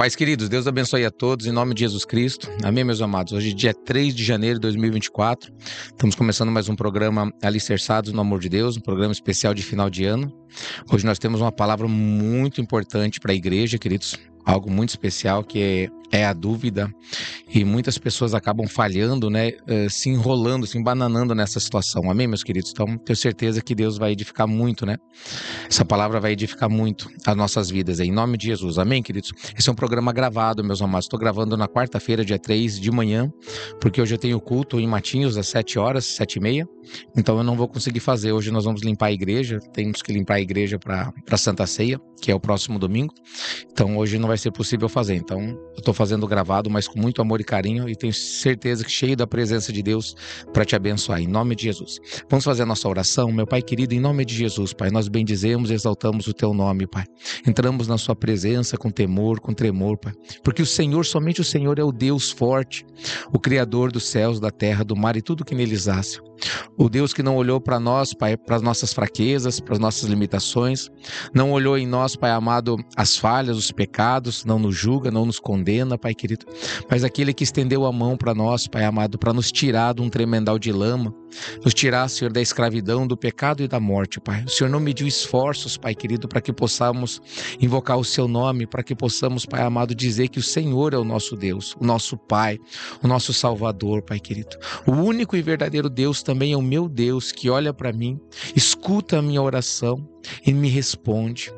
Pais queridos, Deus abençoe a todos, em nome de Jesus Cristo. Amém, meus amados. Hoje é dia 3 de janeiro de 2024. Estamos começando mais um programa Alicerçados no Amor de Deus, um programa especial de final de ano. Hoje nós temos uma palavra muito importante para a igreja, queridos. Algo muito especial que é a dúvida, e muitas pessoas acabam falhando, se enrolando, se embananando nessa situação. Amém, meus queridos? Então, tenho certeza que Deus vai edificar muito, Essa palavra vai edificar muito as nossas vidas, em nome de Jesus. Amém, queridos? Esse é um programa gravado, meus amados. Estou gravando na quarta-feira, dia 3 de manhã, porque hoje eu tenho culto em Matinhos às 7 horas, 7h30. Então eu não vou conseguir fazer. Hoje nós vamos limpar a igreja, temos que limpar a igreja para Santa Ceia, que é o próximo domingo. Então hoje não vai ser possível fazer. Então eu estou fazendo gravado, mas com muito amor e carinho, e tenho certeza que cheio da presença de Deus para te abençoar, em nome de Jesus. Vamos fazer a nossa oração, meu Pai querido, em nome de Jesus, Pai. Nós bendizemos e exaltamos o Teu nome, Pai. Entramos na Sua presença com temor, com tremor, Pai. Porque o Senhor, somente o Senhor é o Deus forte, o Criador dos céus, da terra, do mar e tudo que neles há. O Deus que não olhou para nós, Pai, para as nossas fraquezas, para as nossas limitações, não olhou em nós, Pai amado, as falhas, os pecados, não nos julga, não nos condena, Pai querido, mas aquele que estendeu a mão para nós, Pai amado, para nos tirar de um tremendal de lama, nos tirar, Senhor, da escravidão, do pecado e da morte, Pai. O Senhor não mediu esforços, Pai querido, para que possamos invocar o Seu nome, para que possamos, Pai amado, dizer que o Senhor é o nosso Deus, o nosso Pai, o nosso Salvador, Pai querido. O único e verdadeiro Deus também é o meu Deus, que olha para mim, escuta a minha oração e me responde.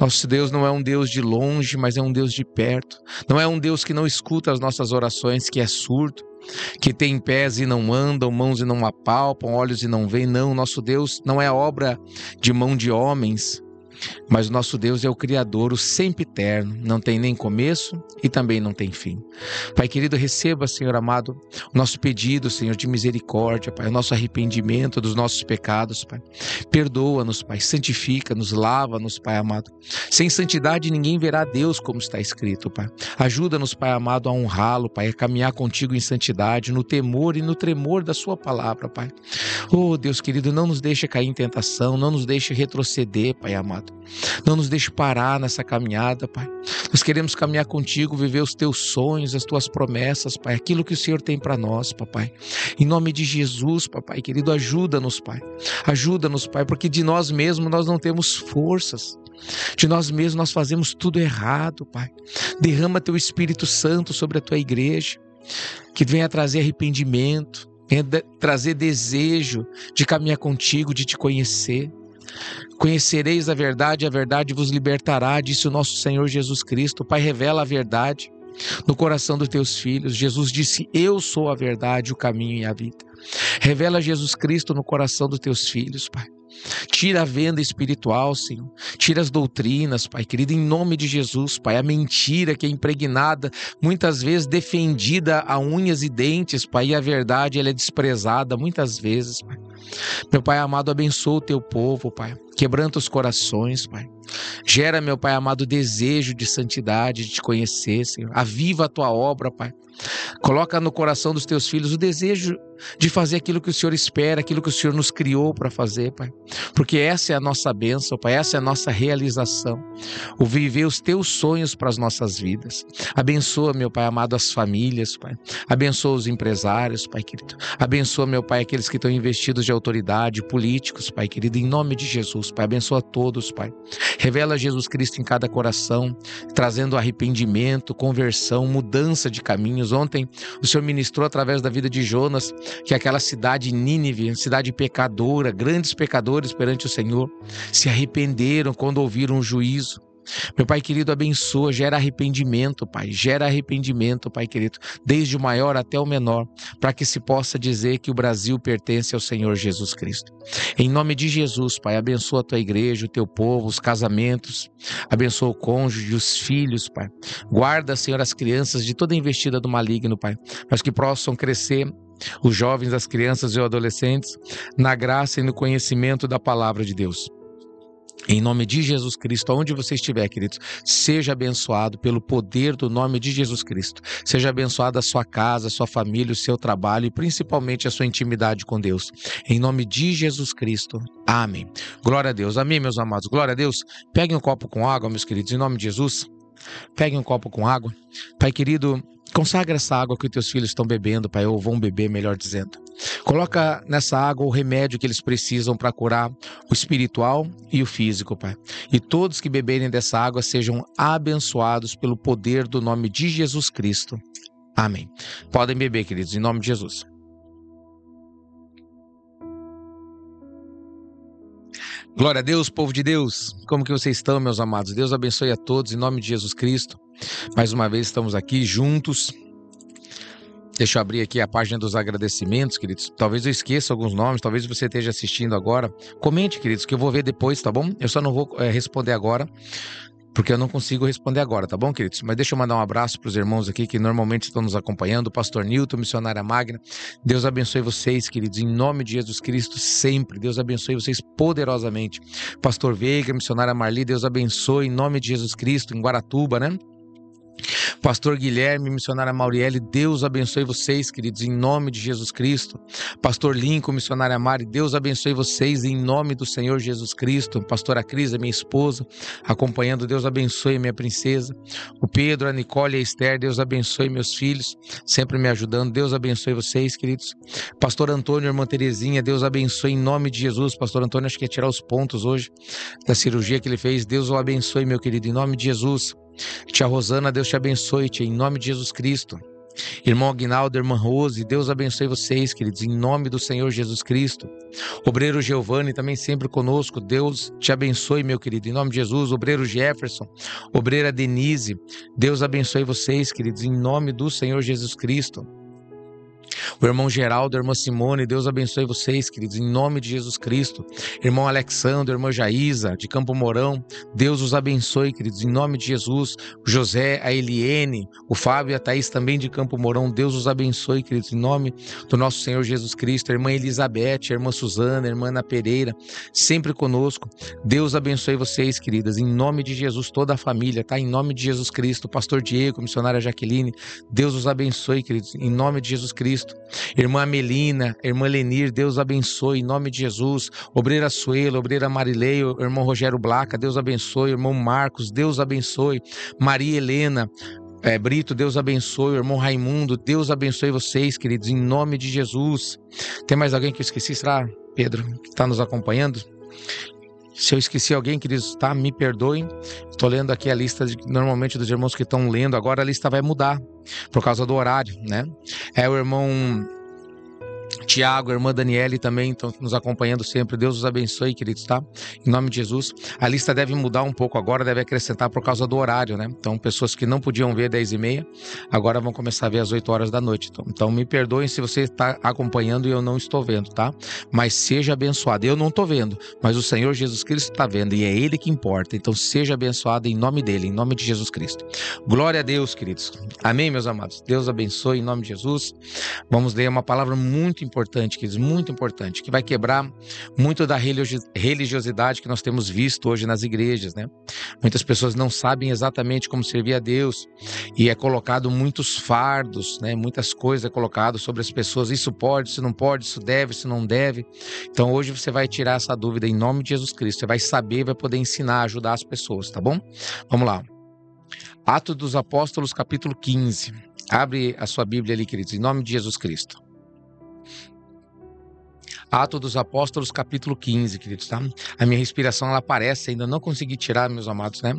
Nosso Deus não é um Deus de longe, mas é um Deus de perto. Não é um Deus que não escuta as nossas orações, que é surdo, que tem pés e não andam, mãos e não apalpam, olhos e não veem. Não, nosso Deus não é obra de mão de homens, mas o nosso Deus é o Criador, o sempre eterno, não tem nem começo e também não tem fim. Pai querido, receba, Senhor amado, o nosso pedido, Senhor, de misericórdia, Pai, o nosso arrependimento dos nossos pecados, Pai. Perdoa-nos, Pai, santifica-nos, lava-nos, Pai amado. Sem santidade ninguém verá Deus, como está escrito, Pai. Ajuda-nos, Pai amado, a honrá-lo, Pai, a caminhar contigo em santidade, no temor e no tremor da Sua palavra, Pai. Oh, Deus querido, não nos deixe cair em tentação, não nos deixe retroceder, Pai amado. Não nos deixe parar nessa caminhada, Pai. Nós queremos caminhar contigo, viver os teus sonhos, as tuas promessas, Pai. Aquilo que o Senhor tem para nós, Papai. Em nome de Jesus, Papai querido, ajuda-nos, Pai. Ajuda-nos, Pai, porque de nós mesmos nós não temos forças. De nós mesmos nós fazemos tudo errado, Pai. Derrama teu Espírito Santo sobre a tua igreja, que venha trazer arrependimento, venha trazer desejo de caminhar contigo, de te conhecer. Conhecereis a verdade vos libertará, disse o nosso Senhor Jesus Cristo. Pai, revela a verdade no coração dos teus filhos. Jesus disse: eu sou a verdade, o caminho e a vida. Revela Jesus Cristo no coração dos teus filhos, Pai. Tira a venda espiritual, Senhor. Tira as doutrinas, Pai querido, em nome de Jesus, Pai. A mentira que é impregnada, muitas vezes defendida a unhas e dentes, Pai, e a verdade ela é desprezada muitas vezes, Pai. Meu Pai amado, abençoa o teu povo, Pai. Quebranta os corações, Pai. Gera, meu Pai amado, desejo de santidade, de te conhecer, Senhor. Aviva a tua obra, Pai. Coloca no coração dos teus filhos o desejo de fazer aquilo que o Senhor espera, aquilo que o Senhor nos criou para fazer, Pai. Porque essa é a nossa bênção, Pai, essa é a nossa realização, o viver os teus sonhos para as nossas vidas. Abençoa, meu Pai amado, as famílias, Pai. Abençoa os empresários, Pai querido. Abençoa, meu Pai, aqueles que estão investidos de autoridade, políticos, Pai querido, em nome de Jesus, Pai. Abençoa todos, Pai. Revela Jesus Cristo em cada coração, trazendo arrependimento, conversão, mudança de caminhos. Ontem o Senhor ministrou através da vida de Jonas que aquela cidade Nínive, cidade pecadora, grandes pecadores perante o Senhor, se arrependeram quando ouviram o juízo. Meu Pai querido, abençoa, gera arrependimento, Pai, Pai querido, desde o maior até o menor, para que se possa dizer que o Brasil pertence ao Senhor Jesus Cristo. Em nome de Jesus, Pai, abençoa a tua igreja, o teu povo, os casamentos, abençoa o cônjuge, os filhos, Pai. Guarda, Senhor, as crianças de toda investida do maligno, Pai, mas que possam crescer os jovens, as crianças e os adolescentes na graça e no conhecimento da palavra de Deus. Em nome de Jesus Cristo, onde você estiver, queridos, seja abençoado pelo poder do nome de Jesus Cristo. Seja abençoada a sua casa, a sua família, o seu trabalho e principalmente a sua intimidade com Deus. Em nome de Jesus Cristo. Amém. Glória a Deus. Amém, meus amados. Glória a Deus. Peguem um copo com água, meus queridos, em nome de Jesus. Pegue um copo com água. Pai querido, consagra essa água que os teus filhos estão bebendo, Pai, ou vão beber, melhor dizendo. Coloca nessa água o remédio que eles precisam para curar o espiritual e o físico, Pai. E todos que beberem dessa água sejam abençoados pelo poder do nome de Jesus Cristo. Amém. Podem beber, queridos, em nome de Jesus. Glória a Deus, povo de Deus. Como que vocês estão, meus amados? Deus abençoe a todos em nome de Jesus Cristo. Mais uma vez estamos aqui juntos. Deixa eu abrir aqui a página dos agradecimentos, queridos. Talvez eu esqueça alguns nomes, talvez você esteja assistindo agora. Comente, queridos, que eu vou ver depois, tá bom? Eu só não vou responder agora, porque eu não consigo responder agora, tá bom, queridos? Mas deixa eu mandar um abraço para os irmãos aqui que normalmente estão nos acompanhando. O pastor Newton, missionária Magna. Deus abençoe vocês, queridos, em nome de Jesus Cristo, sempre. Deus abençoe vocês poderosamente. Pastor Veiga, missionária Marli, Deus abençoe em nome de Jesus Cristo, em Guaratuba, né? Pastor Guilherme, missionária Mauriele, Deus abençoe vocês, queridos, em nome de Jesus Cristo. Pastor Lincoln, missionária Mari, Deus abençoe vocês em nome do Senhor Jesus Cristo. Pastora Cris, minha esposa, acompanhando, Deus abençoe minha princesa. O Pedro, a Nicole e a Esther, Deus abençoe meus filhos, sempre me ajudando. Deus abençoe vocês, queridos. Pastor Antônio, irmã Terezinha, Deus abençoe em nome de Jesus. Pastor Antônio, acho que ia tirar os pontos hoje da cirurgia que ele fez. Deus o abençoe, meu querido, em nome de Jesus. Tia Rosana, Deus te abençoe, tia, em nome de Jesus Cristo. Irmão Aguinaldo, irmã Rose, Deus abençoe vocês, queridos, em nome do Senhor Jesus Cristo. Obreiro Giovanni, também sempre conosco, Deus te abençoe, meu querido, em nome de Jesus. Obreiro Jefferson, obreira Denise, Deus abençoe vocês, queridos, em nome do Senhor Jesus Cristo. O irmão Geraldo, a irmã Simone, Deus abençoe vocês, queridos, em nome de Jesus Cristo. Irmão Alexandre, irmã Jaísa, de Campo Mourão, Deus os abençoe, queridos, em nome de Jesus. O José, a Eliene, o Fábio e a Thaís, também de Campo Mourão, Deus os abençoe, queridos, em nome do nosso Senhor Jesus Cristo. A irmã Elizabeth, a irmã Suzana, a irmã Ana Pereira, sempre conosco. Deus abençoe vocês, queridas, em nome de Jesus, toda a família, tá? Em nome de Jesus Cristo. Pastor Diego, missionária Jaqueline, Deus os abençoe, queridos, em nome de Jesus Cristo. Irmã Melina, irmã Lenir, Deus abençoe, em nome de Jesus. Obreira Suela, obreira Marileio, irmão Rogério Blaca, Deus abençoe. Irmão Marcos, Deus abençoe. Maria Helena, Brito, Deus abençoe. O irmão Raimundo, Deus abençoe vocês, queridos, em nome de Jesus. Tem mais alguém que eu esqueci? Será, Pedro, que está nos acompanhando? Se eu esqueci alguém, queridos, tá? Me perdoem. Estou lendo aqui a lista normalmente dos irmãos que estão lendo. Agora a lista vai mudar por causa do horário, né? É o irmão Tiago, a irmã Daniele também estão nos acompanhando sempre. Deus os abençoe, queridos, tá? Em nome de Jesus. A lista deve mudar um pouco agora, deve acrescentar por causa do horário, né? Então, pessoas que não podiam ver 10h30, agora vão começar a ver às 8 horas da noite. Então me perdoem se você está acompanhando e eu não estou vendo, tá? Mas seja abençoado. Eu não estou vendo, mas o Senhor Jesus Cristo está vendo e é Ele que importa. Então, seja abençoado em nome dEle, em nome de Jesus Cristo. Glória a Deus, queridos. Amém, meus amados? Deus abençoe em nome de Jesus. Vamos ler uma palavra muito importante, queridos, muito importante, que vai quebrar muito da religiosidade que nós temos visto hoje nas igrejas, né? Muitas pessoas não sabem exatamente como servir a Deus e é colocado muitos fardos, né? Muitas coisas é colocado sobre as pessoas, isso pode, isso não pode, isso deve, isso não deve. Então hoje você vai tirar essa dúvida em nome de Jesus Cristo, você vai saber, vai poder ensinar, ajudar as pessoas, tá bom? Vamos lá. Atos dos Apóstolos, capítulo 15. Abre a sua Bíblia ali, queridos, em nome de Jesus Cristo. Atos dos Apóstolos, capítulo 15, queridos, tá? A minha respiração, ela aparece, ainda não consegui tirar, meus amados, né?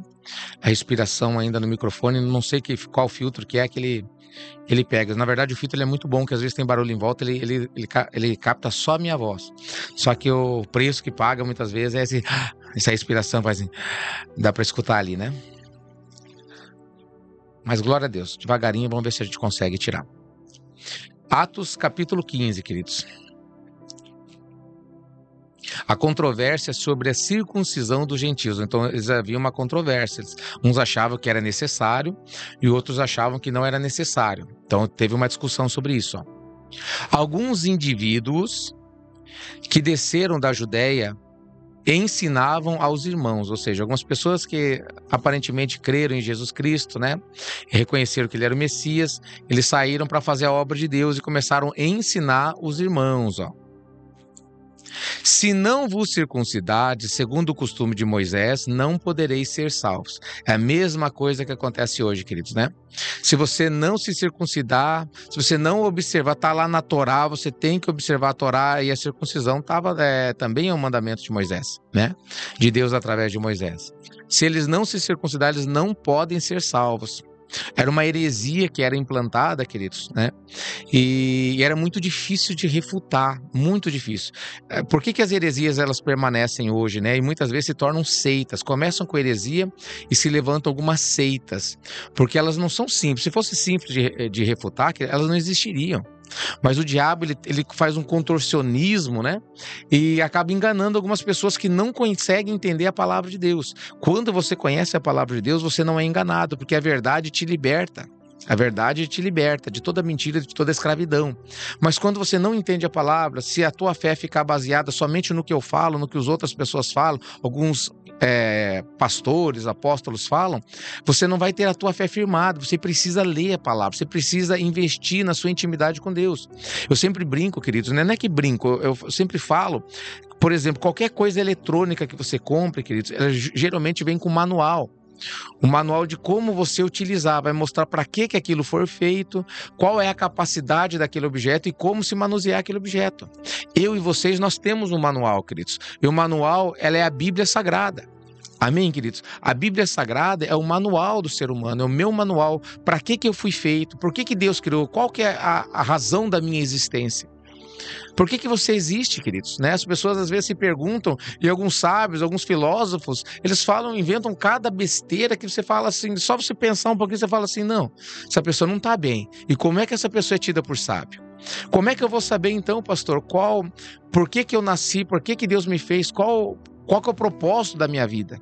A respiração ainda no microfone, não sei qual filtro que é que ele pega. Na verdade, o filtro ele é muito bom, que às vezes tem barulho em volta, ele capta só a minha voz. Só que o preço que paga, muitas vezes, é essa respiração, faz assim, dá para escutar ali, né? Mas glória a Deus, devagarinho, vamos ver se a gente consegue tirar. Atos, capítulo 15, queridos. A controvérsia sobre a circuncisão dos gentios. Então, eles haviam uma controvérsia. Uns achavam que era necessário e outros achavam que não era necessário. Então, teve uma discussão sobre isso. Alguns indivíduos que desceram da Judéia ensinavam aos irmãos, ou seja, algumas pessoas que aparentemente creram em Jesus Cristo, né, reconheceram que ele era o Messias, eles saíram para fazer a obra de Deus e começaram a ensinar os irmãos, ó. Se não vos circuncidades, segundo o costume de Moisés, não podereis ser salvos. É a mesma coisa que acontece hoje, queridos, né? Se você não se circuncidar, se você não observar, tá lá na Torá, você tem que observar a Torá, e a circuncisão também é um mandamento de Moisés, né? De Deus através de Moisés. Se eles não se circuncidar, eles não podem ser salvos. Era uma heresia que era implantada, queridos, né? E era muito difícil de refutar, muito difícil. Por que as heresias elas permanecem hoje, né? E muitas vezes se tornam seitas. Começam com heresia e se levantam algumas seitas, porque elas não são simples. Se fosse simples de refutar, elas não existiriam. Mas o diabo ele faz um contorcionismo, né? E acaba enganando algumas pessoas que não conseguem entender a palavra de Deus. Quando você conhece a palavra de Deus, você não é enganado, porque a verdade te liberta. A verdade te liberta de toda mentira, de toda escravidão. Mas quando você não entende a palavra, se a tua fé ficar baseada somente no que eu falo, no que as outras pessoas falam, alguns pastores, apóstolos falam, você não vai ter a tua fé firmada. Você precisa ler a palavra, você precisa investir na sua intimidade com Deus. Eu sempre brinco, queridos, não é que brinco, eu sempre falo, por exemplo, qualquer coisa eletrônica que você compre, queridos, ela geralmente vem com manual. Um manual de como você utilizar, vai mostrar para que aquilo foi feito, qual é a capacidade daquele objeto e como se manusear aquele objeto. Eu e vocês, nós temos um manual, queridos. E o manual, ela é a Bíblia Sagrada. Amém, queridos? A Bíblia Sagrada é o manual do ser humano, é o meu manual. Para que eu fui feito? Por que Deus criou? Qual que é a razão da minha existência? Por que você existe, queridos? Né? As pessoas às vezes se perguntam, e alguns sábios, alguns filósofos, eles inventam cada besteira que você fala assim, só você pensar um pouquinho, você fala assim, não, essa pessoa não está bem. E como é que essa pessoa é tida por sábio? Como é que eu vou saber então, pastor, por que eu nasci, por que Deus me fez, qual que é o propósito da minha vida?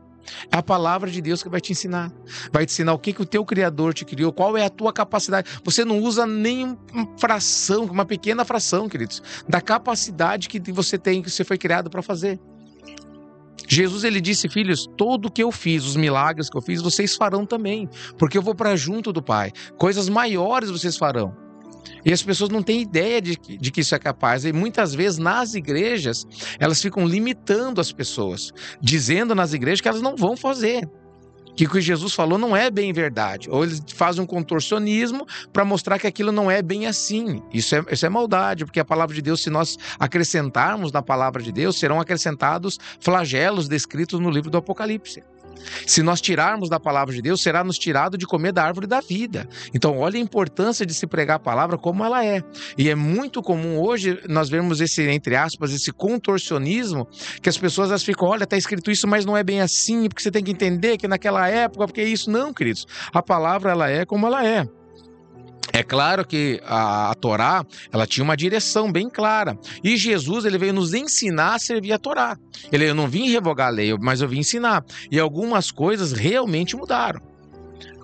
É a palavra de Deus que vai te ensinar. Vai te ensinar o que o teu Criador te criou, qual é a tua capacidade. Você não usa nem uma fração, uma pequena fração, queridos, da capacidade que você tem, que você foi criado para fazer. Jesus, ele disse, filhos, tudo que eu fiz, os milagres que eu fiz, vocês farão também, porque eu vou para junto do Pai. Coisas maiores vocês farão. E as pessoas não têm ideia de que isso é capaz. E muitas vezes nas igrejas, elas ficam limitando as pessoas, dizendo nas igrejas que elas não vão fazer. Que o que Jesus falou não é bem verdade. Ou eles fazem um contorcionismo para mostrar que aquilo não é bem assim. Isso é maldade, porque a palavra de Deus, se nós acrescentarmos na palavra de Deus, serão acrescentados flagelos descritos no livro do Apocalipse. Se nós tirarmos da palavra de Deus, será nos tirado de comer da árvore da vida. Então, olha a importância de se pregar a palavra como ela é. E é muito comum hoje nós vermos esse, entre aspas, esse contorcionismo, que as pessoas elas ficam, olha, está escrito isso, mas não é bem assim, porque você tem que entender que naquela época, porque é isso. Não, queridos. A palavra, ela é como ela é. É claro que a Torá, ela tinha uma direção bem clara. E Jesus, ele veio nos ensinar a servir a Torá. Eu não vim revogar a lei, mas eu vim ensinar. E algumas coisas realmente mudaram.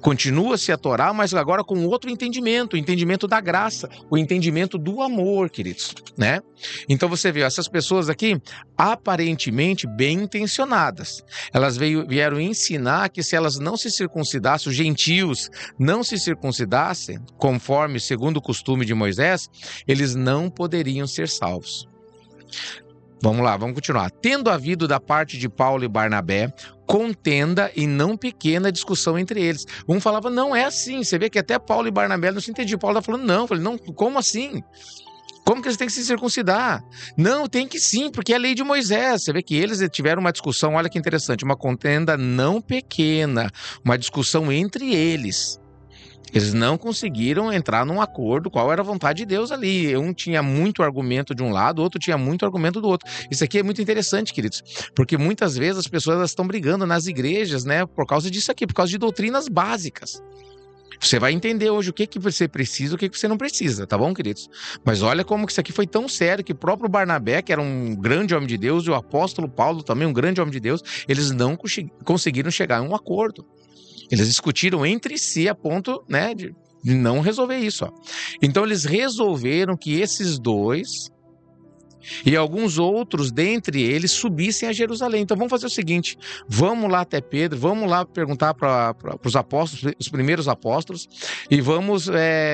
Continua-se a Torá, mas agora com outro entendimento, o entendimento da graça, o entendimento do amor, queridos, né? Então você vê, essas pessoas aqui, aparentemente bem intencionadas, elas vieram ensinar que se elas não se circuncidassem, os gentios não se circuncidassem, conforme, segundo o costume de Moisés, eles não poderiam ser salvos. Vamos lá, vamos continuar. Tendo havido da parte de Paulo e Barnabé contenda e não pequena discussão entre eles. Um falava, não é assim. Você vê que até Paulo e Barnabé não se entendiam. Paulo estava falando, não. Eu falei, não, como assim? Como que eles têm que se circuncidar? Não, tem que sim, porque é a lei de Moisés. Você vê que eles tiveram uma discussão, olha que interessante, uma contenda não pequena, uma discussão entre eles. Eles não conseguiram entrar num acordo qual era a vontade de Deus ali. Um tinha muito argumento de um lado, o outro tinha muito argumento do outro. Isso aqui é muito interessante, queridos, porque muitas vezes as pessoas estão brigando nas igrejas, né, por causa disso aqui, por causa de doutrinas básicas. Você vai entender hoje o que você precisa e o que você não precisa, tá bom, queridos? Mas olha como que isso aqui foi tão sério que o próprio Barnabé, que era um grande homem de Deus, e o apóstolo Paulo também, um grande homem de Deus, eles não conseguiram chegar a um acordo. Eles discutiram entre si a ponto, né, de não resolver isso. Ó. Então eles resolveram que esses dois e alguns outros dentre eles subissem a Jerusalém. Então vamos fazer o seguinte, vamos lá até Pedro, vamos lá perguntar para os apóstolos, os primeiros apóstolos, e vamos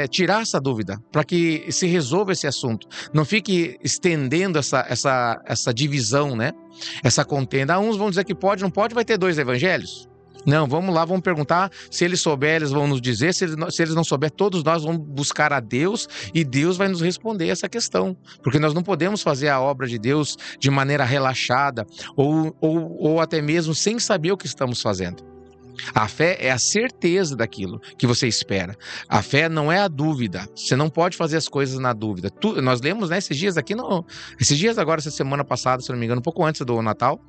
tirar essa dúvida, para que se resolva esse assunto. Não fique estendendo essa divisão, né? Essa contenda. Uns vão dizer que pode, não pode, vai ter 2 evangelhos. Não, vamos lá, vamos perguntar, se eles souberem, eles vão nos dizer, se eles não souberem, todos nós vamos buscar a Deus e Deus vai nos responder essa questão, porque nós não podemos fazer a obra de Deus de maneira relaxada ou até mesmo sem saber o que estamos fazendo. A fé é a certeza daquilo que você espera. A fé não é a dúvida. Você não pode fazer as coisas na dúvida. Nós lemos, né, esses dias aqui, esses dias agora, essa semana passada, se não me engano, um pouco antes do Natal,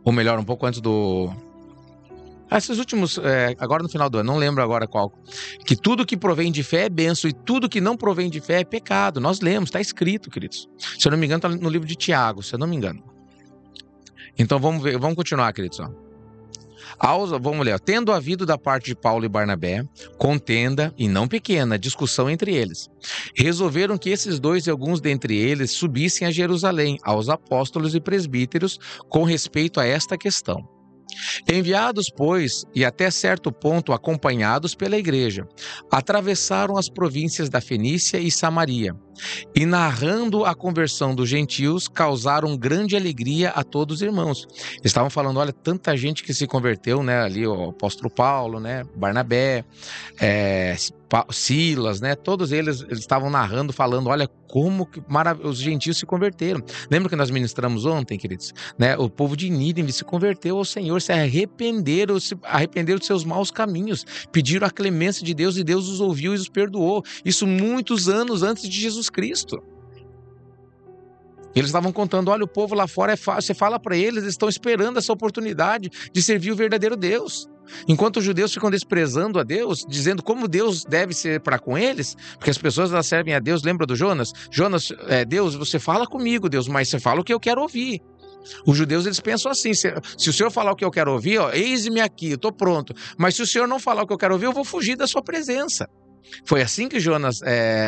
ou melhor, um pouco antes do... Esses últimos, agora no final do ano, não lembro agora qual, que tudo que provém de fé é bênção e tudo que não provém de fé é pecado. Nós lemos, está escrito, queridos. Se eu não me engano, está no livro de Tiago, se eu não me engano. Então vamos ver, vamos continuar, queridos. Vamos ler. Tendo havido da parte de Paulo e Barnabé contenda, e não pequena, discussão entre eles, resolveram que esses 2 e alguns dentre eles subissem a Jerusalém, aos apóstolos e presbíteros, com respeito a esta questão. Enviados, pois, e até certo ponto acompanhados pela igreja, atravessaram as províncias da Fenícia e Samaria, e narrando a conversão dos gentios, causaram grande alegria a todos os irmãos. Eles estavam falando, olha, tanta gente que se converteu, né, ali o apóstolo Paulo, né, Barnabé, Silas, né, todos eles estavam narrando, falando, olha como que os gentios se converteram. Lembra que nós ministramos ontem, queridos? Né, o povo de Nínive se converteu ao Senhor, se arrependeram dos seus maus caminhos, pediram a clemência de Deus e Deus os ouviu e os perdoou. Isso muitos anos antes de Jesus Cristo. Eles estavam contando, olha, o povo lá fora é fácil, você fala para eles estão esperando essa oportunidade de servir o verdadeiro Deus. Enquanto os judeus ficam desprezando a Deus, dizendo como Deus deve ser para com eles, porque as pessoas elas servem a Deus, lembra do Jonas? Jonas, Deus, você fala comigo, Deus, mas você fala o que eu quero ouvir. Os judeus, eles pensam assim, se o senhor falar o que eu quero ouvir, eis-me aqui, eu estou pronto. Mas se o senhor não falar o que eu quero ouvir, eu vou fugir da sua presença. Foi assim que Jonas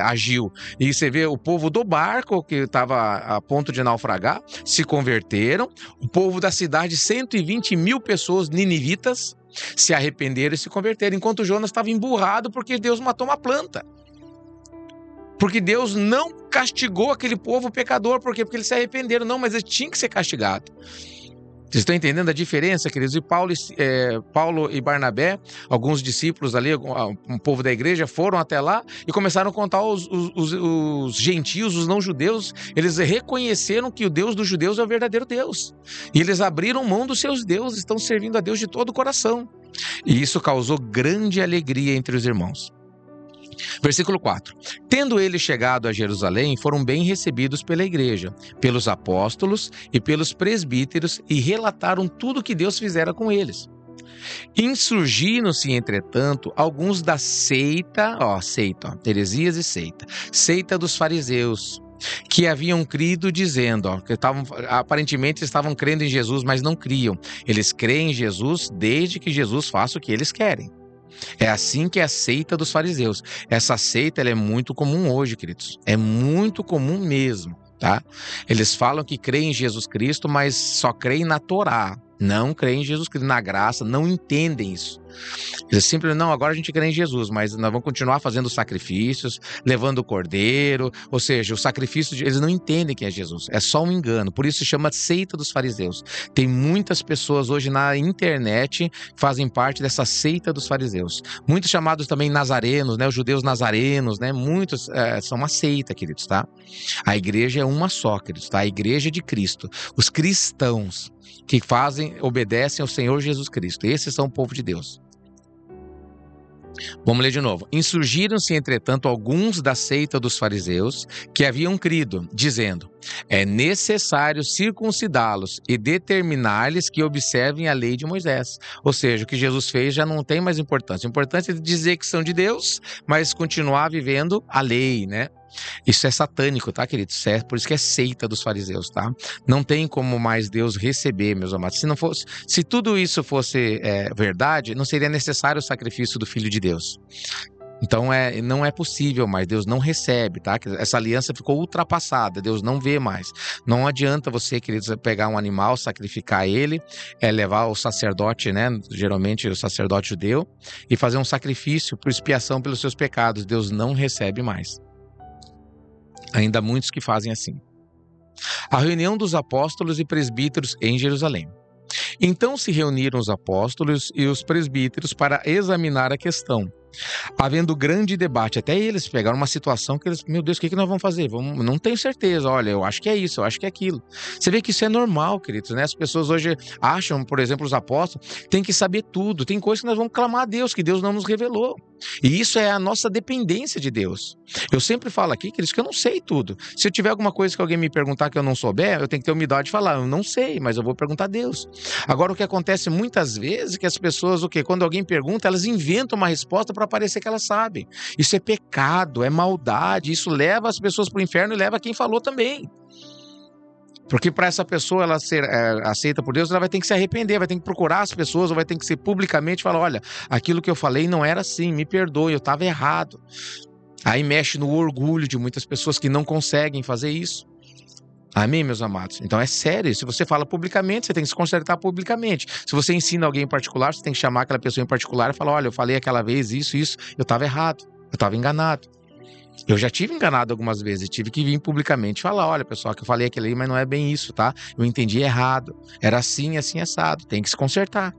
agiu. E você vê o povo do barco, que estava a ponto de naufragar, se converteram. O povo da cidade, 120 mil pessoas ninivitas, se arrependeram e se converteram. Enquanto Jonas estava emburrado porque Deus matou uma planta. Porque Deus não castigou aquele povo pecador. Por quê? Porque eles se arrependeram. Não, mas eles tinham que ser castigados. Vocês estão entendendo a diferença, queridos? E Paulo e Barnabé, alguns discípulos ali, um povo da igreja, foram até lá e começaram a contar os gentios, os não-judeus. Eles reconheceram que o Deus dos judeus é o verdadeiro Deus. E eles abriram mão dos seus deuses, estão servindo a Deus de todo o coração. E isso causou grande alegria entre os irmãos. Versículo 4. Tendo eles chegado a Jerusalém, foram bem recebidos pela igreja, pelos apóstolos e pelos presbíteros e relataram tudo o que Deus fizera com eles. Insurgiram-se, entretanto, alguns da seita, heresias e seita dos fariseus, que haviam crido dizendo, que aparentemente estavam crendo em Jesus, mas não criam. Eles creem em Jesus desde que Jesus faça o que eles querem. É assim que é a seita dos fariseus. Essa seita ela é muito comum hoje, queridos. É muito comum mesmo, tá? Eles falam que creem em Jesus Cristo, mas só creem na Torá. Não creem em Jesus Cristo, na graça, não entendem isso. Eles simplesmente, não, agora a gente crê em Jesus, mas nós vamos continuar fazendo sacrifícios, levando o cordeiro, ou seja, o sacrifício, eles não entendem quem é Jesus, é só um engano, por isso se chama seita dos fariseus. Tem muitas pessoas hoje na internet que fazem parte dessa seita dos fariseus. Muitos chamados também nazarenos, né, os judeus nazarenos, né, muitos são uma seita, queridos, tá? A igreja é uma só, queridos, tá? A igreja de Cristo, os cristãos que obedecem ao Senhor Jesus Cristo. Esses são o povo de Deus. Vamos ler de novo. Insurgiram-se, entretanto, alguns da seita dos fariseus que haviam crido, dizendo, é necessário circuncidá-los e determinar-lhes que observem a lei de Moisés. Ou seja, o que Jesus fez já não tem mais importância. O importante é dizer que são de Deus, mas continuar vivendo a lei, né? Isso é satânico, tá, queridos? Por isso que é seita dos fariseus, tá? Não tem como mais Deus receber, meus amados. Se tudo isso fosse verdade, não seria necessário o sacrifício do Filho de Deus. Então não é possível mais, Deus não recebe, tá? Essa aliança ficou ultrapassada, Deus não vê mais. Não adianta você, queridos, pegar um animal, sacrificar ele, levar o sacerdote, né? Geralmente o sacerdote judeu, e fazer um sacrifício por expiação pelos seus pecados. Deus não recebe mais. Ainda há muitos que fazem assim. A reunião dos apóstolos e presbíteros em Jerusalém. Então se reuniram os apóstolos e os presbíteros para examinar a questão. Havendo grande debate, até eles pegaram uma situação que eles, meu Deus, o que nós vamos fazer? Não tenho certeza, olha, eu acho que é isso, eu acho que é aquilo. Você vê que isso é normal, queridos, né? As pessoas hoje acham, por exemplo, os apóstolos, tem que saber tudo, tem coisas que nós vamos clamar a Deus, que Deus não nos revelou. E isso é a nossa dependência de Deus. Eu sempre falo aqui, queridos, que eu não sei tudo. Se eu tiver alguma coisa que alguém me perguntar que eu não souber, eu tenho que ter humildade de falar, eu não sei, mas eu vou perguntar a Deus. Agora, o que acontece muitas vezes é que as pessoas, quando alguém pergunta, elas inventam uma resposta para parecer que elas sabem. Isso é pecado, é maldade, isso leva as pessoas para o inferno e leva quem falou também. Porque para essa pessoa ela ser aceita por Deus, ela vai ter que se arrepender, vai ter que procurar as pessoas, ou vai ter que ser publicamente falar, olha, aquilo que eu falei não era assim, me perdoe, eu estava errado. Aí mexe no orgulho de muitas pessoas que não conseguem fazer isso. Amém, meus amados? Então é sério, se você fala publicamente, você tem que se consertar publicamente. Se você ensina alguém em particular, você tem que chamar aquela pessoa em particular e falar, olha, eu falei aquela vez isso, eu estava errado, eu estava enganado. Eu já tive enganado algumas vezes, tive que vir publicamente falar, olha pessoal, que eu falei aquilo aí, mas não é bem isso, tá? Eu entendi errado, era assim, assim, assado, tem que se consertar.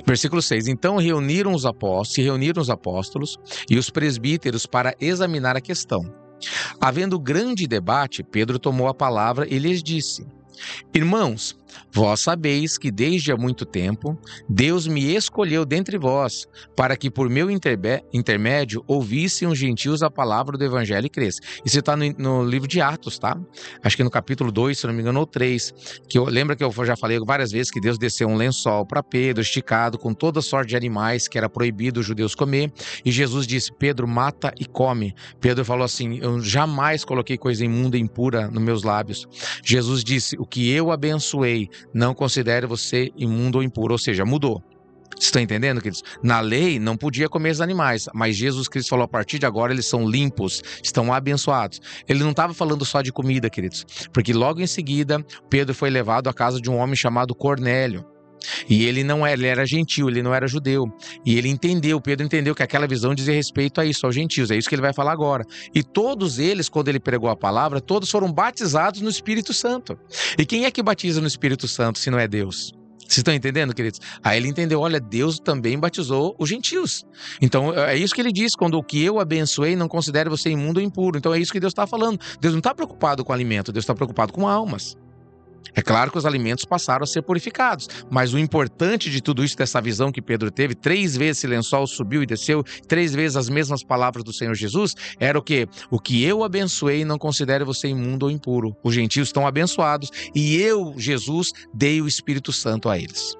Versículo 6, então se reuniram os apóstolos e os presbíteros para examinar a questão. Havendo grande debate, Pedro tomou a palavra e lhes disse, irmãos, vós sabeis que desde há muito tempo Deus me escolheu dentre vós, para que por meu intermédio ouvissem os gentios a palavra do evangelho e crescem. Isso está no livro de Atos, tá? Acho que no capítulo 2, se não me engano, ou 3, lembra que eu já falei várias vezes que Deus desceu um lençol para Pedro, esticado, com toda sorte de animais que era proibido os judeus comer, e Jesus disse, Pedro, mata e come. Pedro falou assim, eu jamais coloquei coisa imunda e impura nos meus lábios. Jesus disse, o que eu abençoei, não considere você imundo ou impuro, ou seja, mudou. Vocês estão entendendo, queridos? Na lei não podia comer os animais, mas Jesus Cristo falou, a partir de agora eles são limpos, estão abençoados. Ele não estava falando só de comida, queridos, porque logo em seguida Pedro foi levado à casa de um homem chamado Cornélio. E ele era gentil, ele não era judeu. E Pedro entendeu que aquela visão dizia respeito a isso, aos gentios. É isso que ele vai falar agora. E todos eles, quando ele pregou a palavra, todos foram batizados no Espírito Santo. E quem é que batiza no Espírito Santo se não é Deus? Vocês estão entendendo, queridos? Aí ele entendeu, olha, Deus também batizou os gentios. Então é isso que ele diz, quando o que eu abençoei não considere você imundo ou impuro. Então é isso que Deus está falando. Deus não está preocupado com alimento, Deus está preocupado com almas. É claro que os alimentos passaram a ser purificados, mas o importante de tudo isso, dessa visão que Pedro teve, 3 vezes esse lençol subiu e desceu, 3 vezes as mesmas palavras do Senhor Jesus, era o quê? O que eu abençoei não considere você imundo ou impuro. Os gentios estão abençoados e eu, Jesus, dei o Espírito Santo a eles.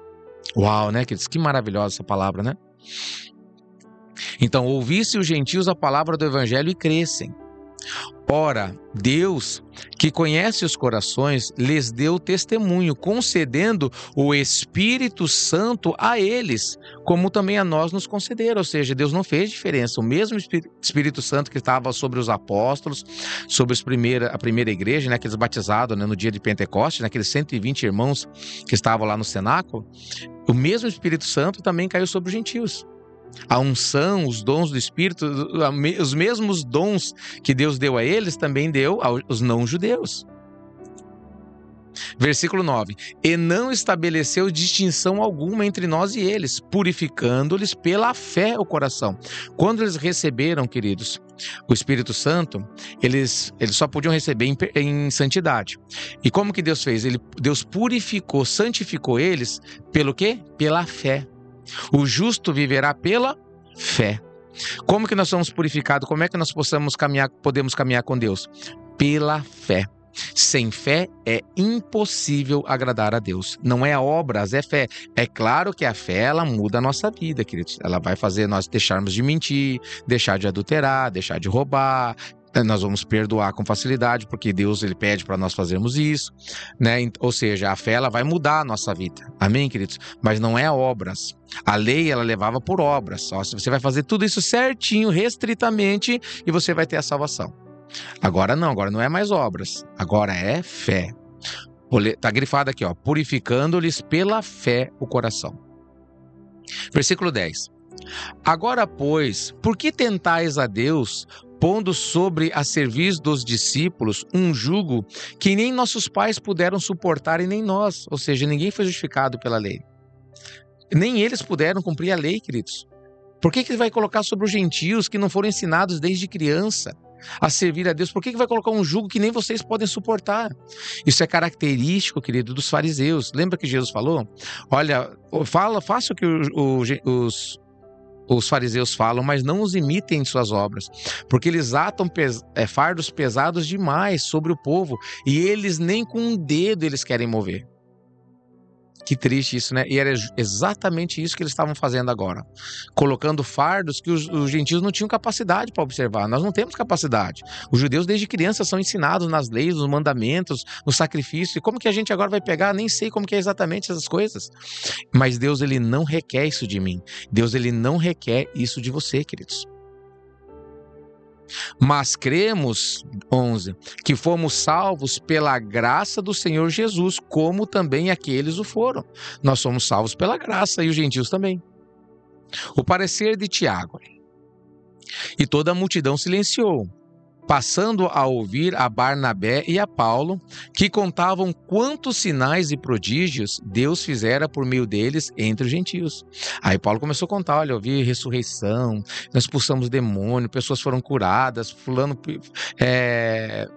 Uau, né, queridos? Que maravilhosa essa palavra, né? Então, ouvisse os gentios a palavra do evangelho e crescem. Ora, Deus, que conhece os corações, lhes deu testemunho, concedendo o Espírito Santo a eles, como também a nós nos concederam. Ou seja, Deus não fez diferença. O mesmo Espírito Santo que estava sobre os apóstolos, sobre a primeira igreja, né, aqueles batizados, né, no dia de Pentecostes, aqueles 120 irmãos que estavam lá no cenáculo, o mesmo Espírito Santo também caiu sobre os gentios. A unção, os dons do Espírito, os mesmos dons que Deus deu a eles, também deu aos não-judeus. Versículo 9. E não estabeleceu distinção alguma entre nós e eles, purificando-lhes pela fé o coração. Quando eles receberam, queridos, o Espírito Santo, eles só podiam receber em santidade. E como que Deus fez? Deus purificou, santificou eles pelo quê? Pela fé. O viverá pela fé. Como que nós somos purificados? Como é que nós podemos caminhar com Deus? Pela fé. Sem fé é impossível agradar a Deus. Não é obras, é fé. É claro que a fé, ela muda a nossa vida, queridos. Ela vai fazer nós deixarmos de mentir, deixar de adulterar, deixar de roubar, Nós vamos perdoar com facilidade, porque Deus ele pede para nós fazermos isso, né? Ou seja, a fé ela vai mudar a nossa vida. Amém, queridos? Mas não é obras. A lei ela levava por obras. Só se você vai fazer tudo isso certinho, restritamente, e você vai ter a salvação. Agora não é mais obras. Agora é fé. Tá grifado aqui, ó, purificando-lhes pela fé o coração. Versículo 10. Agora, pois, por que tentais a Deus, pondo sobre a serviço dos discípulos um jugo que nem nossos pais puderam suportar e nem nós? Ou seja, ninguém foi justificado pela lei. Nem eles puderam cumprir a lei, queridos. Por que ele vai colocar sobre os gentios que não foram ensinados desde criança a servir a Deus? Por que vai colocar um jugo que nem vocês podem suportar? Isso é característico, querido, dos fariseus. Lembra que Jesus falou? Olha, faça o que os fariseus falam, mas não os imitem em suas obras, porque eles atam fardos pesados demais sobre o povo e eles nem com um dedo eles querem mover. Que triste isso, né? E era exatamente isso que eles estavam fazendo agora. Colocando fardos que os gentios não tinham capacidade para observar. Nós não temos capacidade. Os judeus desde criança são ensinados nas leis, nos mandamentos, no sacrifício. E como que a gente agora vai pegar? Nem sei como que é exatamente essas coisas. Mas Deus, ele não requer isso de mim. Deus, ele não requer isso de você, queridos. Mas cremos, 11, que fomos salvos pela graça do Senhor Jesus, como também aqueles o foram. Nós somos salvos pela graça e os gentios também. O parecer de Tiago. E toda a multidão silenciou, passando a ouvir a Barnabé e a Paulo, que contavam quantos sinais e prodígios Deus fizera por meio deles entre os gentios. Aí Paulo começou a contar, olha, eu vi ressurreição, nós expulsamos demônio, pessoas foram curadas,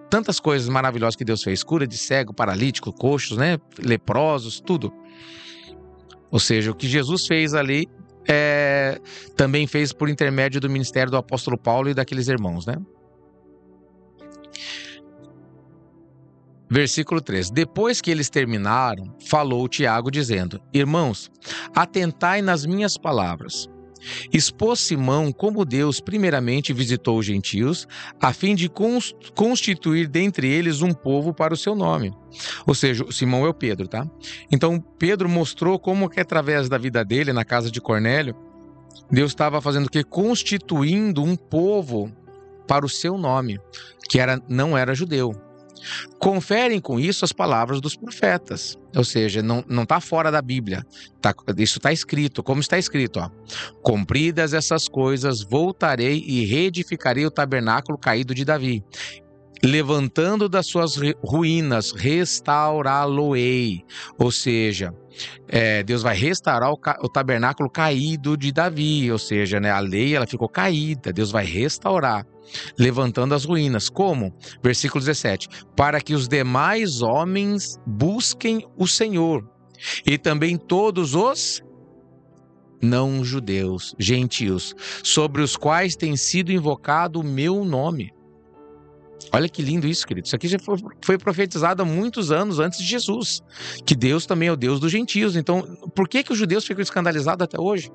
tantas coisas maravilhosas que Deus fez, cura de cego, paralítico, coxos, né, leprosos, tudo. Ou seja, o que Jesus fez ali, também fez por intermédio do ministério do apóstolo Paulo e daqueles irmãos, né? Versículo 3. Depois que eles terminaram, falou Tiago dizendo: Irmãos, atentai nas minhas palavras. Expôs Simão como Deus primeiramente visitou os gentios, a fim de constituir dentre eles um povo para o seu nome. Ou seja, Simão é o Pedro, tá? Então Pedro mostrou como que através da vida dele, na casa de Cornélio, Deus estava fazendo o quê? Constituindo um povo para o seu nome, que não era judeu. Conferem com isso as palavras dos profetas, ou seja, não está fora da Bíblia, isso está escrito, como está escrito, ó. Cumpridas essas coisas, voltarei e reedificarei o tabernáculo caído de Davi, levantando das suas ruínas, restaurá-lo-ei, ou seja, Deus vai restaurar o tabernáculo caído de Davi, ou seja, né, a lei ela ficou caída, Deus vai restaurar, levantando as ruínas. Como? Versículo 17. Para que os demais homens busquem o Senhor, e também todos os não-judeus, gentios, sobre os quais tem sido invocado o meu nome. Olha que lindo isso, querido. Isso aqui já foi profetizado há muitos anos antes de Jesus, que Deus também é o Deus dos gentios. Então, por que os judeus ficam escandalizados até hoje?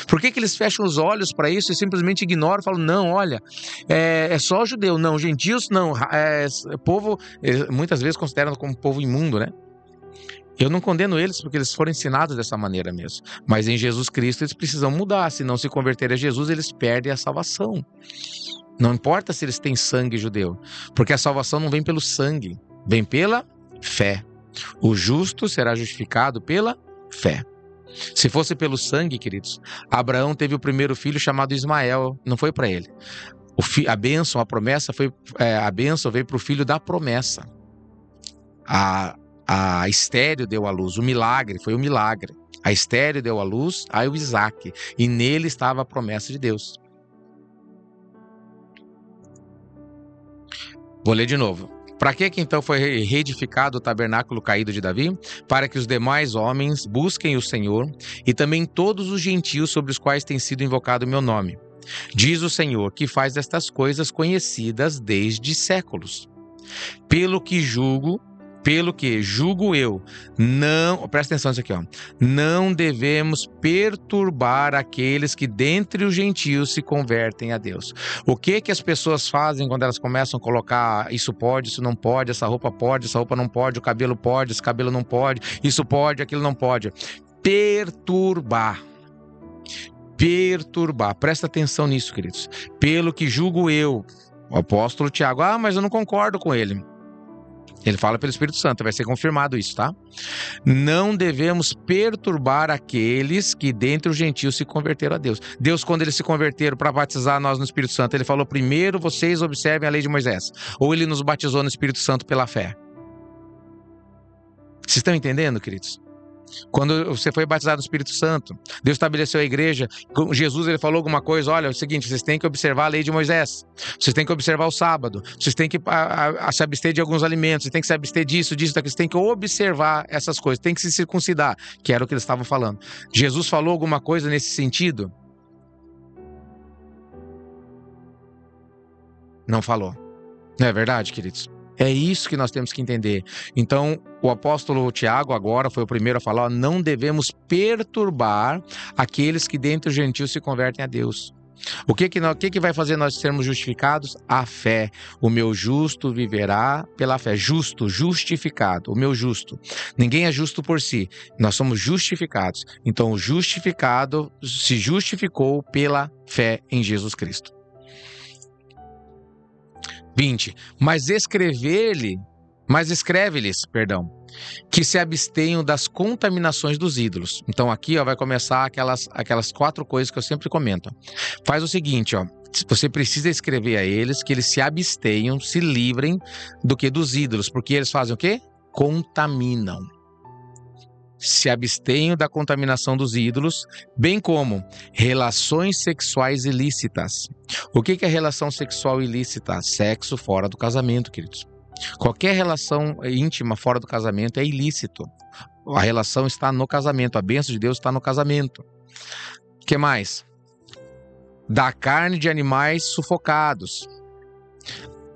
Por que eles fecham os olhos para isso e simplesmente ignoram, falam, não, olha, é só judeu, não, gentios não, povo, muitas vezes consideram como povo imundo, né? Eu não condeno eles porque eles foram ensinados dessa maneira mesmo. Mas em Jesus Cristo eles precisam mudar. Se não se converterem a Jesus, eles perdem a salvação. Não importa se eles têm sangue judeu, porque a salvação não vem pelo sangue, vem pela fé. O justo será justificado pela fé. Se fosse pelo sangue, queridos, Abraão teve o primeiro filho chamado Ismael, não foi para ele. A bênção, a promessa a bênção veio para o filho da promessa. A estéreo deu à luz, o milagre foi o milagre. A estéreo deu à luz ao Isaac, e nele estava a promessa de Deus. Vou ler de novo. Para que então foi reedificado o tabernáculo caído de Davi? Para que os demais homens busquem o Senhor e também todos os gentios sobre os quais tem sido invocado o meu nome. Diz o Senhor, que faz estas coisas conhecidas desde séculos. Pelo que julgo Pelo que, julgo eu, não... Presta atenção nisso aqui, ó. Não devemos perturbar aqueles que dentre os gentios se convertem a Deus. O que as pessoas fazem quando elas começam a colocar isso pode, isso não pode, essa roupa não pode, o cabelo pode, esse cabelo não pode, isso pode, aquilo não pode. Perturbar. Presta atenção nisso, queridos. Pelo que julgo eu, o apóstolo Tiago, mas eu não concordo com ele. Ele fala pelo Espírito Santo, vai ser confirmado isso, tá? Não devemos perturbar aqueles que dentre os gentios se converteram a Deus. Deus, quando eles se converteram para batizar nós no Espírito Santo, ele falou: primeiro vocês observem a lei de Moisés. Ou ele nos batizou no Espírito Santo pela fé? Vocês estão entendendo, queridos? Quando você foi batizado no Espírito Santo, Deus estabeleceu a igreja. Jesus, ele falou alguma coisa: olha, é o seguinte, vocês têm que observar a lei de Moisés, vocês têm que observar o sábado, vocês têm que se abster de alguns alimentos, vocês têm que se abster disso, daquilo, vocês têm que observar essas coisas, tem que se circuncidar, que era o que eles estavam falando. Jesus falou alguma coisa nesse sentido? Não falou. Não é verdade, queridos? É isso que nós temos que entender. Então, o apóstolo Tiago agora foi o primeiro a falar: não devemos perturbar aqueles que dentre os gentios se convertem a Deus. O que vai fazer nós sermos justificados? A fé. O meu justo viverá pela fé. Justo, justificado. O meu justo. Ninguém é justo por si. Nós somos justificados. Então, o justificado se justificou pela fé em Jesus Cristo. 20. Mas escreve-lhes, que se abstenham das contaminações dos ídolos. Então aqui, ó, vai começar aquelas 4 coisas que eu sempre comento. Faz o seguinte, ó, você precisa escrever a eles que eles se abstenham, se livrem do que? Dos ídolos, porque eles fazem o quê? Contaminam. Se abstenham da contaminação dos ídolos, bem como relações sexuais ilícitas. O que é relação sexual ilícita? Sexo fora do casamento, queridos. Qualquer relação íntima fora do casamento é ilícito. A relação está no casamento, a bênção de Deus está no casamento. O que mais? Da carne de animais sufocados.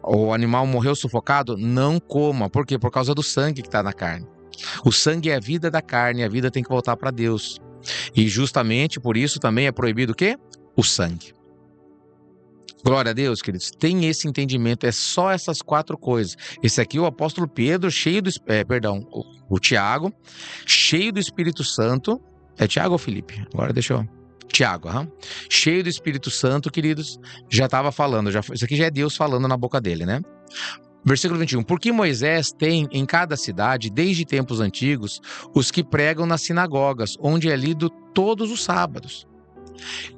O animal morreu sufocado? Não coma. Por quê? Por causa do sangue que está na carne. O sangue é a vida da carne, a vida tem que voltar para Deus. E justamente por isso também é proibido o quê? O sangue. Glória a Deus, queridos. Tem esse entendimento, é só essas 4 coisas. Esse aqui é o apóstolo Pedro, o Tiago, cheio do Espírito Santo. É Tiago ou Felipe? Agora deixa eu... Tiago, cheio do Espírito Santo, queridos, já estava falando. Isso aqui já é Deus falando na boca dele, né? Versículo 21. Porque Moisés tem em cada cidade, desde tempos antigos, os que pregam nas sinagogas, onde é lido todos os sábados.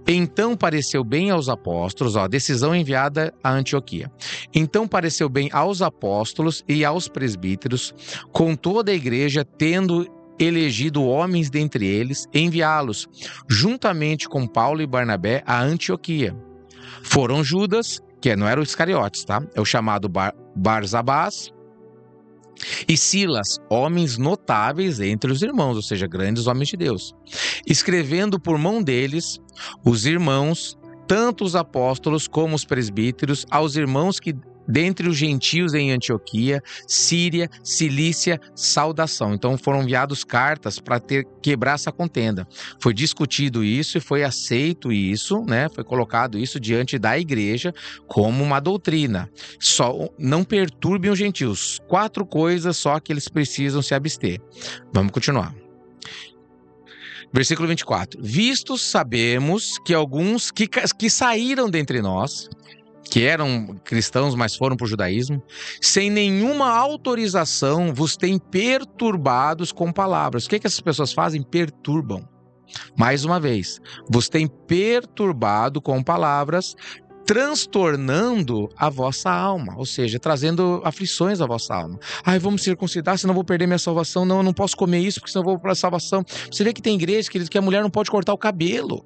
Então pareceu bem aos apóstolos, decisão enviada a Antioquia. Então pareceu bem aos apóstolos e aos presbíteros, com toda a igreja, tendo elegido homens dentre eles, enviá-los, juntamente com Paulo e Barnabé, a Antioquia. Foram Judas, que não era o Iscariotes, tá? É o chamado Barsabás, e Silas, homens notáveis entre os irmãos, ou seja, grandes homens de Deus. Escrevendo por mão deles, os irmãos, tanto os apóstolos como os presbíteros, aos irmãos que dentre os gentios em Antioquia, Síria, Cilícia, saudação. Então foram enviados cartas para quebrar essa contenda. Foi discutido isso e foi aceito isso, né? Foi colocado isso diante da igreja como uma doutrina. Só não perturbem os gentios. 4 coisas só que eles precisam se abster. Vamos continuar. Versículo 24. Vistos sabemos que alguns que saíram dentre nós, que eram cristãos, mas foram para o judaísmo, sem nenhuma autorização, vos têm perturbados com palavras. O que essas pessoas fazem? Perturbam. Mais uma vez, vos têm perturbado com palavras, transtornando a vossa alma, ou seja, trazendo aflições à vossa alma. Vamos circuncidar, senão vou perder minha salvação. Não, eu não posso comer isso, porque senão vou para a salvação. Você vê que tem igreja, querido, que a mulher não pode cortar o cabelo.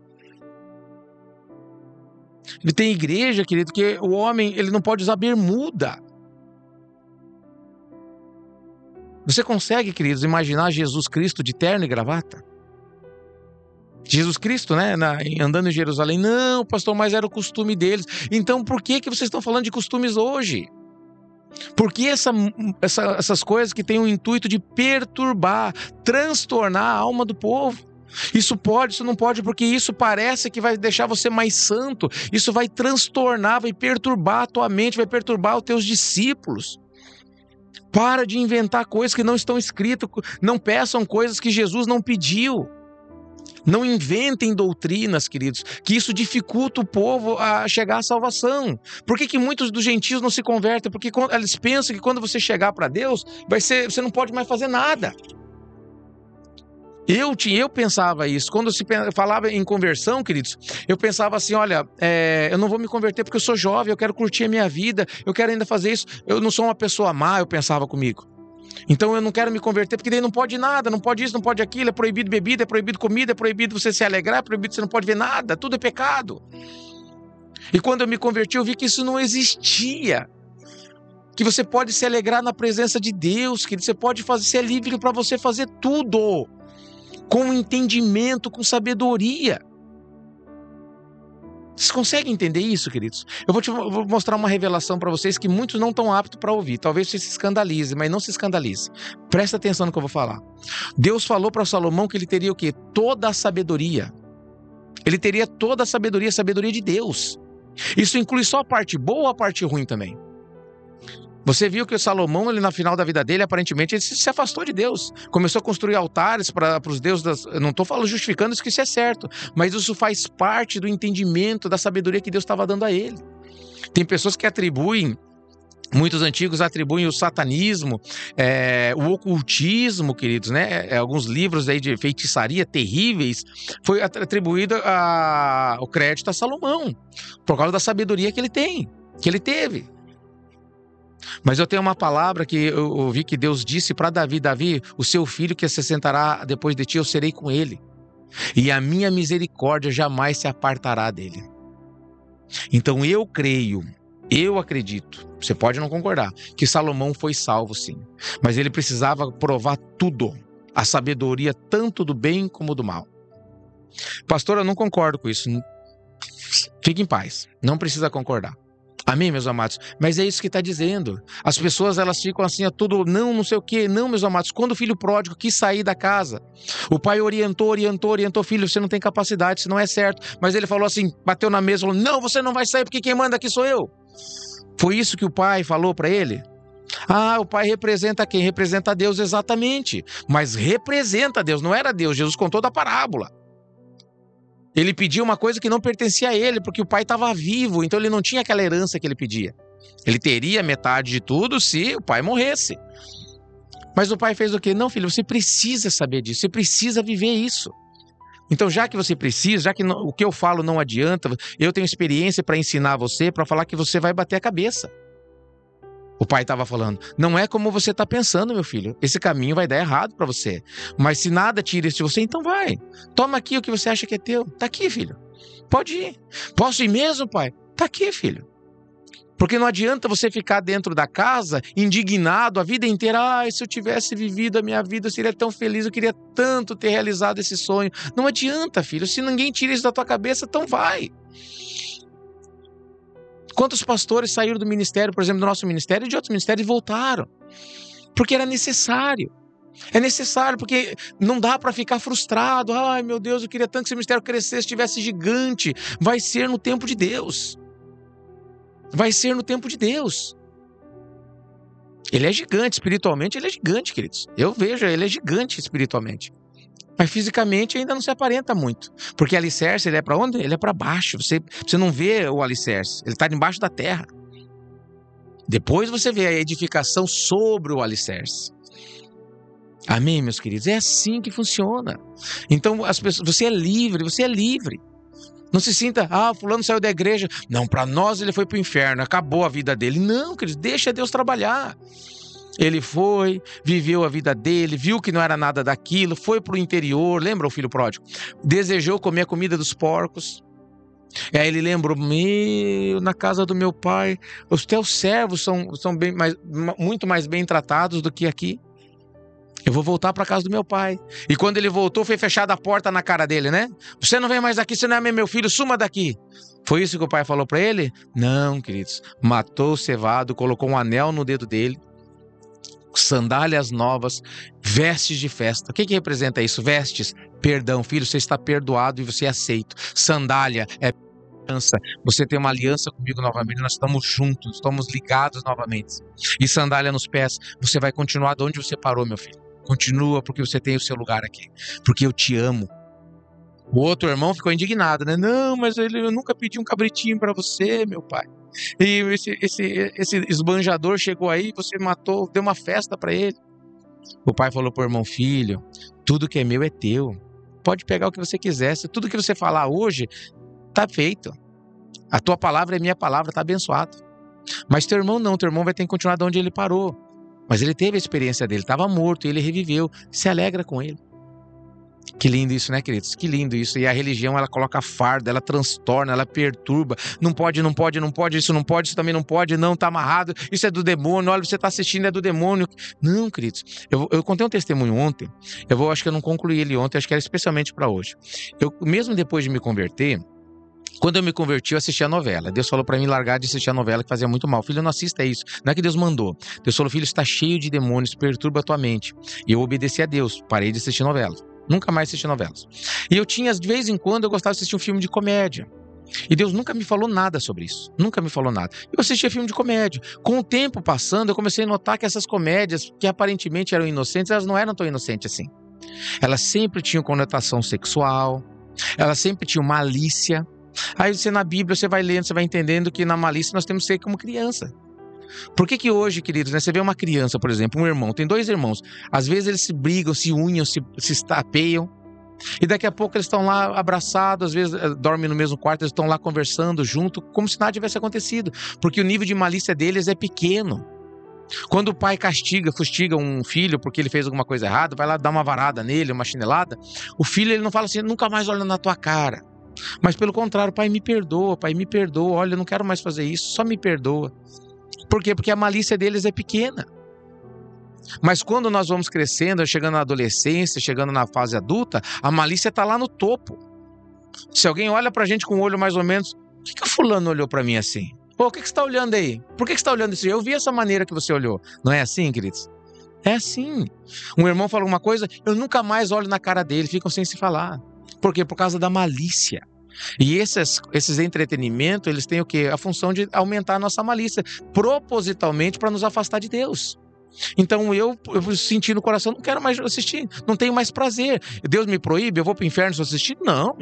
Tem igreja, querido, que o homem ele não pode usar bermuda. Você consegue, queridos, imaginar Jesus Cristo de terno e gravata? Jesus Cristo, né, andando em Jerusalém. Não, pastor, mas era o costume deles. Então por que vocês estão falando de costumes hoje? Porque essas coisas que têm o intuito de perturbar, transtornar a alma do povo. Isso pode, isso não pode, porque isso parece que vai deixar você mais santo. Isso vai transtornar, vai perturbar a tua mente, vai perturbar os teus discípulos. Para de inventar coisas que não estão escritas, não peçam coisas que Jesus não pediu. Não inventem doutrinas, queridos, que isso dificulta o povo a chegar à salvação. Por que muitos dos gentios não se convertem? Porque eles pensam que quando você chegar para Deus, você não pode mais fazer nada. Eu pensava isso. Quando se falava em conversão, queridos, eu pensava assim, olha, eu não vou me converter porque eu sou jovem, eu quero curtir a minha vida, eu quero ainda fazer isso. Eu não sou uma pessoa má, eu pensava comigo. Então eu não quero me converter, porque daí não pode nada, não pode isso, não pode aquilo, é proibido bebida, é proibido comida, é proibido você se alegrar, é proibido você não pode ver nada, tudo é pecado. E quando eu me converti, eu vi que isso não existia. Que você pode se alegrar na presença de Deus, que você pode ser livre para você fazer tudo, com entendimento, com sabedoria. Vocês conseguem entender isso, queridos? Eu vou mostrar uma revelação para vocês que muitos não estão aptos para ouvir. Talvez você se escandalize, mas não se escandalize. Presta atenção no que eu vou falar. Deus falou para Salomão que ele teria o quê? Toda a sabedoria. Ele teria toda a sabedoria de Deus. Isso inclui só a parte boa ou a parte ruim também? Você viu que o Salomão, ele, na final da vida dele, aparentemente, ele se afastou de Deus. Começou a construir altares para os deuses. Eu não estou justificando isso, que isso é certo, mas isso faz parte do entendimento, da sabedoria que Deus estava dando a ele. Tem pessoas que atribuem, muitos antigos atribuem o satanismo, o ocultismo, queridos, né? Alguns livros aí de feitiçaria terríveis, foi atribuído o crédito a Salomão, por causa da sabedoria que ele teve. Mas eu tenho uma palavra que eu ouvi que Deus disse para Davi: Davi, o seu filho que se sentará depois de ti, eu serei com ele, e a minha misericórdia jamais se apartará dele. Então eu creio, eu acredito, você pode não concordar, que Salomão foi salvo sim, mas ele precisava provar tudo, a sabedoria tanto do bem como do mal. Pastor, eu não concordo com isso. Fique em paz, não precisa concordar. Amém, meus amados? Mas é isso que está dizendo. As pessoas, elas ficam assim, tudo, não sei o quê. Não, meus amados, quando o filho pródigo quis sair da casa, o pai orientou, filho, você não tem capacidade, isso não é certo. Mas ele falou assim, bateu na mesa, falou, não, você não vai sair porque quem manda aqui sou eu. Foi isso que o pai falou para ele? O pai representa quem? Representa Deus, exatamente. Mas representa Deus, não era Deus. Jesus contou da parábola. Ele pediu uma coisa que não pertencia a ele, porque o pai estava vivo, então ele não tinha aquela herança que ele pedia. Ele teria metade de tudo se o pai morresse. Mas o pai fez o quê? Não, filho, você precisa saber disso, você precisa viver isso. Então, já que você precisa, já que o que eu falo não adianta, eu tenho experiência para ensinar você, para falar que você vai bater a cabeça. O pai estava falando, não é como você está pensando, meu filho. Esse caminho vai dar errado para você. Mas se nada tira isso de você, então vai. Toma aqui o que você acha que é teu. Tá aqui, filho. Pode ir. Posso ir mesmo, pai? Tá aqui, filho. Porque não adianta você ficar dentro da casa, indignado a vida inteira. Se eu tivesse vivido a minha vida, eu seria tão feliz, eu queria tanto ter realizado esse sonho. Não adianta, filho. Se ninguém tira isso da tua cabeça, então vai. Quantos pastores saíram do ministério, por exemplo, do nosso ministério e de outros ministérios e voltaram? Porque era necessário. É necessário, porque não dá para ficar frustrado. Ai, meu Deus, eu queria tanto que esse ministério crescesse, estivesse gigante. Vai ser no tempo de Deus. Vai ser no tempo de Deus. Ele é gigante espiritualmente, ele é gigante, queridos. Eu vejo, ele é gigante espiritualmente. Mas fisicamente ainda não se aparenta muito. Porque o alicerce, ele é para onde? Ele é para baixo. Você não vê o alicerce. Ele está debaixo da terra. Depois você vê a edificação sobre o alicerce. Amém, meus queridos? É assim que funciona. Então, as pessoas, você é livre. Não se sinta, fulano saiu da igreja. Não, para nós ele foi para o inferno, acabou a vida dele. Não, queridos, deixa Deus trabalhar. Ele foi, viveu a vida dele, viu que não era nada daquilo, foi para o interior, lembra o filho pródigo? Desejou comer a comida dos porcos. Aí ele lembrou, na casa do meu pai, os teus servos são muito mais bem tratados do que aqui. Eu vou voltar para casa do meu pai. E quando ele voltou, foi fechada a porta na cara dele, né? Você não vem mais aqui, você não é meu filho, suma daqui. Foi isso que o pai falou para ele? Não, queridos. Matou o cevado, colocou um anel no dedo dele, sandálias novas, vestes de festa. O que representa isso? Vestes, perdão, filho, você está perdoado e você é aceito. Sandália é aliança. Você tem uma aliança comigo novamente, nós estamos juntos, estamos ligados novamente. E sandália nos pés, você vai continuar de onde você parou, meu filho. Continua porque você tem o seu lugar aqui, porque eu te amo. O outro irmão ficou indignado, né? Não, mas eu nunca pedi um cabritinho para você, meu pai. E esse esbanjador chegou aí, você matou, deu uma festa para ele. O pai falou pro irmão: filho, tudo que é meu é teu. Pode pegar o que você quiser. Tudo que você falar hoje tá feito. A tua palavra é minha palavra, tá abençoado. Mas teu irmão não, teu irmão vai ter que continuar de onde ele parou. Mas ele teve a experiência dele, estava morto e ele reviveu. Se alegra com ele. Que lindo isso, né, queridos? Que lindo isso. E a religião, ela coloca fardo, ela transtorna, ela perturba. Não pode, não pode, não pode, isso também não pode, não, tá amarrado, isso é do demônio, olha, você tá assistindo, é do demônio. Não, queridos. Eu contei um testemunho ontem, acho que eu não concluí ele ontem, acho que era especialmente para hoje. Mesmo depois de me converter, quando eu me converti, eu assisti a novela. Deus falou para mim largar de assistir a novela, que fazia muito mal. Filho, não assista isso. Não é que Deus mandou. Deus falou: filho, está cheio de demônios, perturba a tua mente. E eu obedeci a Deus, parei de assistir novelas. Nunca mais assisti novelas. E eu tinha, de vez em quando, eu gostava de assistir um filme de comédia. E Deus nunca me falou nada sobre isso. Nunca me falou nada. Eu assistia filme de comédia. Com o tempo passando, eu comecei a notar que essas comédias, que aparentemente eram inocentes, elas não eram tão inocentes assim. Elas sempre tinham conotação sexual. Elas sempre tinham malícia. Aí você na Bíblia, você vai lendo, você vai entendendo que na malícia nós temos que ser como criança. Por que hoje, queridos, né, você vê uma criança, por exemplo, um irmão, tem dois irmãos, às vezes eles se brigam, se unham, se estapeiam, e daqui a pouco eles estão lá abraçados, às vezes dormem no mesmo quarto, eles estão lá conversando junto, como se nada tivesse acontecido, porque o nível de malícia deles é pequeno. Quando o pai fustiga um filho porque ele fez alguma coisa errada, vai lá dar uma varada nele, uma chinelada, o filho ele não fala assim: nunca mais olha na tua cara. Mas pelo contrário: pai, me perdoa, olha, eu não quero mais fazer isso, só me perdoa. Por quê? Porque a malícia deles é pequena. Mas quando nós vamos crescendo, chegando na adolescência, chegando na fase adulta, a malícia está lá no topo. Se alguém olha pra gente com o olho mais ou menos: por que o fulano olhou pra mim assim? Pô, o que você está olhando aí? Por que você está olhando assim? Eu vi essa maneira que você olhou. Não é assim, queridos? É assim. Um irmão fala alguma coisa, eu nunca mais olho na cara dele, ficam sem se falar. Por quê? Por causa da malícia. E esses entretenimentos, eles têm o quê? A função de aumentar a nossa malícia, propositalmente para nos afastar de Deus. Então eu senti no coração: não quero mais assistir, não tenho mais prazer. Deus me proíbe, eu vou para o inferno se eu assistir? Não.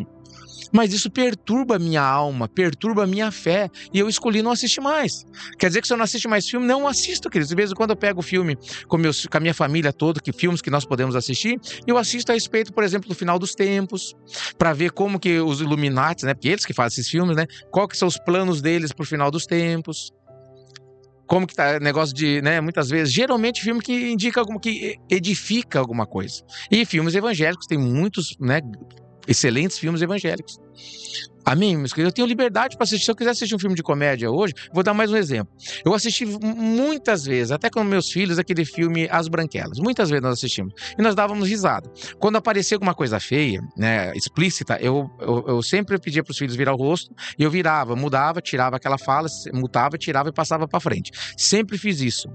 Mas isso perturba a minha alma, perturba a minha fé, e eu escolhi não assistir mais. Quer dizer que se eu não assisto mais filme, não assisto, queridos. De vez em quando eu pego filme com a minha família toda, filmes que nós podemos assistir, e eu assisto a respeito, por exemplo, do final dos tempos, para ver como que os Illuminati, né, porque eles que fazem esses filmes, né, qual que são os planos deles para o final dos tempos. Como que tá negócio de, né, muitas vezes, geralmente filme que indica que edifica alguma coisa. E filmes evangélicos, tem muitos, né, excelentes filmes evangélicos. Amém, meus queridos? Eu tenho liberdade para assistir. Se eu quiser assistir um filme de comédia hoje, vou dar mais um exemplo. Eu assisti muitas vezes, até com meus filhos, aquele filme As Branquelas. Muitas vezes nós assistimos. E nós dávamos risada. Quando aparecia alguma coisa feia, né, explícita, eu sempre pedia para os filhos virar o rosto, e eu virava, mudava, tirava aquela fala, mutava, tirava e passava para frente. Sempre fiz isso.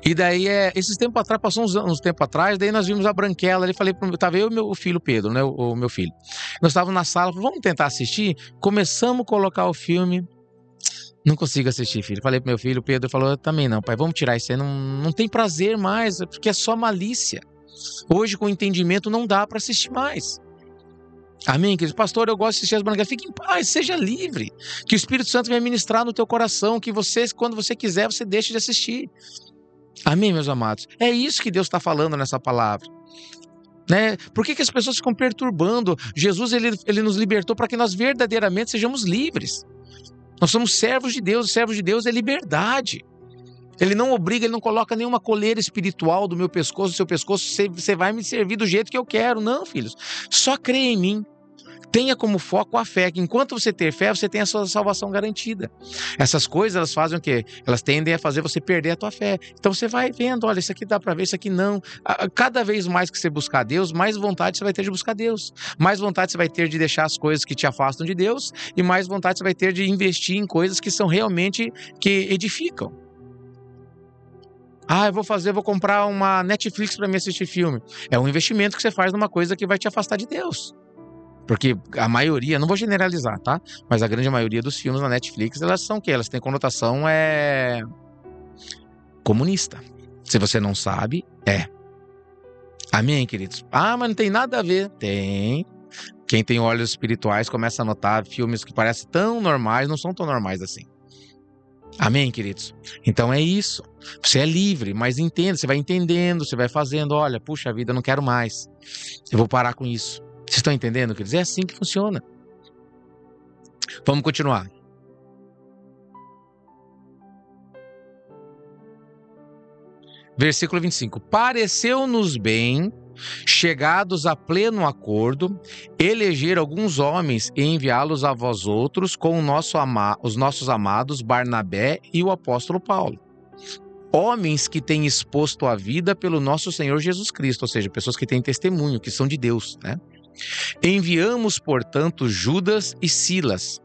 E daí, esses tempos atrás, passou uns tempos atrás, daí nós vimos a Branquela, ali, falei, tava eu e meu filho Pedro, né, o meu filho. Nós estávamos na sala, falei: vamos tentar assistir? Começamos a colocar o filme, não consigo assistir, filho. Falei pro meu filho, Pedro falou: eu também não, pai, vamos tirar isso aí, não tem prazer mais, porque é só malícia. Hoje, com o entendimento, não dá para assistir mais. Amém, querido? Pastor, eu gosto de assistir As Branquelas. Fique em paz, seja livre. Que o Espírito Santo venha ministrar no teu coração, que você, quando você quiser, você deixe de assistir. Amém, meus amados? É isso que Deus está falando nessa palavra. Né? Por que as pessoas ficam perturbando? Jesus, ele nos libertou para que nós verdadeiramente sejamos livres. Nós somos servos de Deus, e servos de Deus é liberdade. Ele não obriga, ele não coloca nenhuma coleira espiritual do meu pescoço, do seu pescoço, você vai me servir do jeito que eu quero. Não, filhos. Só creia em mim. Tenha como foco a fé, que enquanto você ter fé, você tem a sua salvação garantida. Essas coisas, elas fazem o quê? Elas tendem a fazer você perder a tua fé. Então você vai vendo, olha, isso aqui dá para ver, isso aqui não. Cada vez mais que você buscar Deus, mais vontade você vai ter de buscar Deus. Mais vontade você vai ter de deixar as coisas que te afastam de Deus e mais vontade você vai ter de investir em coisas que são realmente que edificam. Eu vou comprar uma Netflix para me assistir filme. É um investimento que você faz numa coisa que vai te afastar de Deus. Porque a maioria, não vou generalizar, tá? Mas a grande maioria dos filmes na Netflix, elas são o quê? Elas têm conotação comunista. Se você não sabe, é. Amém, queridos? Mas não tem nada a ver. Tem. Quem tem olhos espirituais começa a notar filmes que parecem tão normais, não são tão normais assim. Amém, queridos? Então é isso. Você é livre, mas entenda, você vai entendendo, você vai fazendo, olha, puxa vida, eu não quero mais. Eu vou parar com isso. Vocês estão entendendo, queridos? É assim que funciona. Vamos continuar. Versículo 25. Pareceu-nos bem, chegados a pleno acordo, eleger alguns homens e enviá-los a vós outros com os nossos amados Barnabé e o apóstolo Paulo. Homens que têm exposto a vida pelo nosso Senhor Jesus Cristo, ou seja, pessoas que têm testemunho, que são de Deus, né? Enviamos, portanto, Judas e Silas,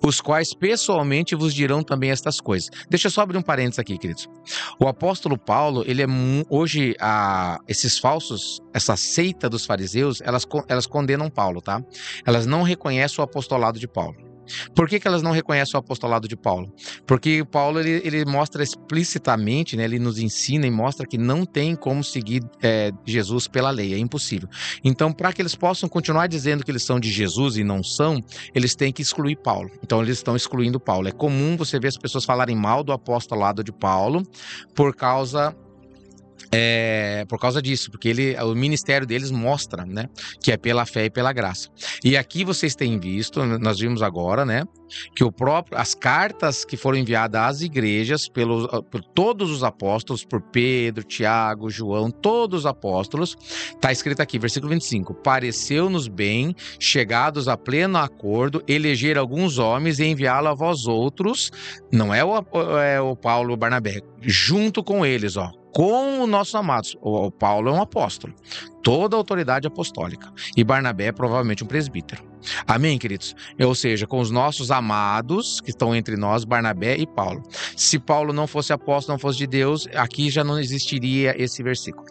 os quais pessoalmente vos dirão também estas coisas. Deixa eu só abrir um parênteses aqui, queridos. O apóstolo Paulo, ele hoje, esses falsos, essa seita dos fariseus, elas condenam Paulo, tá? Elas não reconhecem o apostolado de Paulo. Por que elas não reconhecem o apostolado de Paulo? Porque Paulo, ele mostra explicitamente, né, ele nos ensina e mostra que não tem como seguir Jesus pela lei, é impossível. Então, para que eles possam continuar dizendo que eles são de Jesus e não são, eles têm que excluir Paulo. Então, eles estão excluindo Paulo. É comum você ver as pessoas falarem mal do apostolado de Paulo por causa disso, porque o ministério deles mostra, né, que é pela fé e pela graça. E aqui vocês têm visto, nós vimos agora, né, que as cartas que foram enviadas às igrejas por todos os apóstolos, por Pedro, Tiago, João, todos os apóstolos, está escrito aqui, versículo 25, pareceu-nos bem, chegados a pleno acordo, eleger alguns homens e enviá-lo a vós outros, não é o Paulo ou o Barnabé, junto com eles, com os nossos amados. O Paulo é um apóstolo, toda a autoridade apostólica, e Barnabé é provavelmente um presbítero. Amém, queridos? Ou seja, com os nossos amados que estão entre nós, Barnabé e Paulo. Se Paulo não fosse apóstolo, não fosse de Deus, aqui já não existiria esse versículo.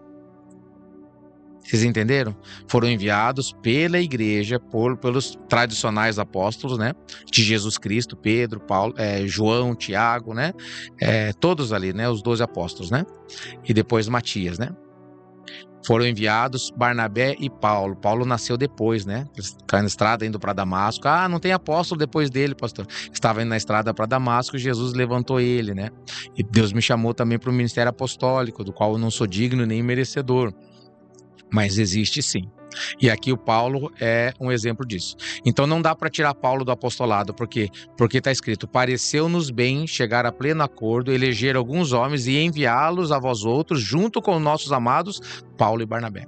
Vocês entenderam? Foram enviados pela igreja, pelos tradicionais apóstolos, né? De Jesus Cristo, Pedro, Paulo, João, Tiago, né? Todos ali, né? Os 12 apóstolos, né? E depois Matias, né? Foram enviados Barnabé e Paulo. Paulo nasceu depois, né? Caiu na estrada indo para Damasco. Não tem apóstolo depois dele, pastor. Estava indo na estrada para Damasco e Jesus levantou ele, né? E Deus me chamou também para o ministério apostólico, do qual eu não sou digno nem merecedor. Mas existe sim. E aqui o Paulo é um exemplo disso. Então não dá para tirar Paulo do apostolado, porque está escrito, pareceu-nos bem chegar a pleno acordo, eleger alguns homens e enviá-los a vós outros, junto com nossos amados Paulo e Barnabé.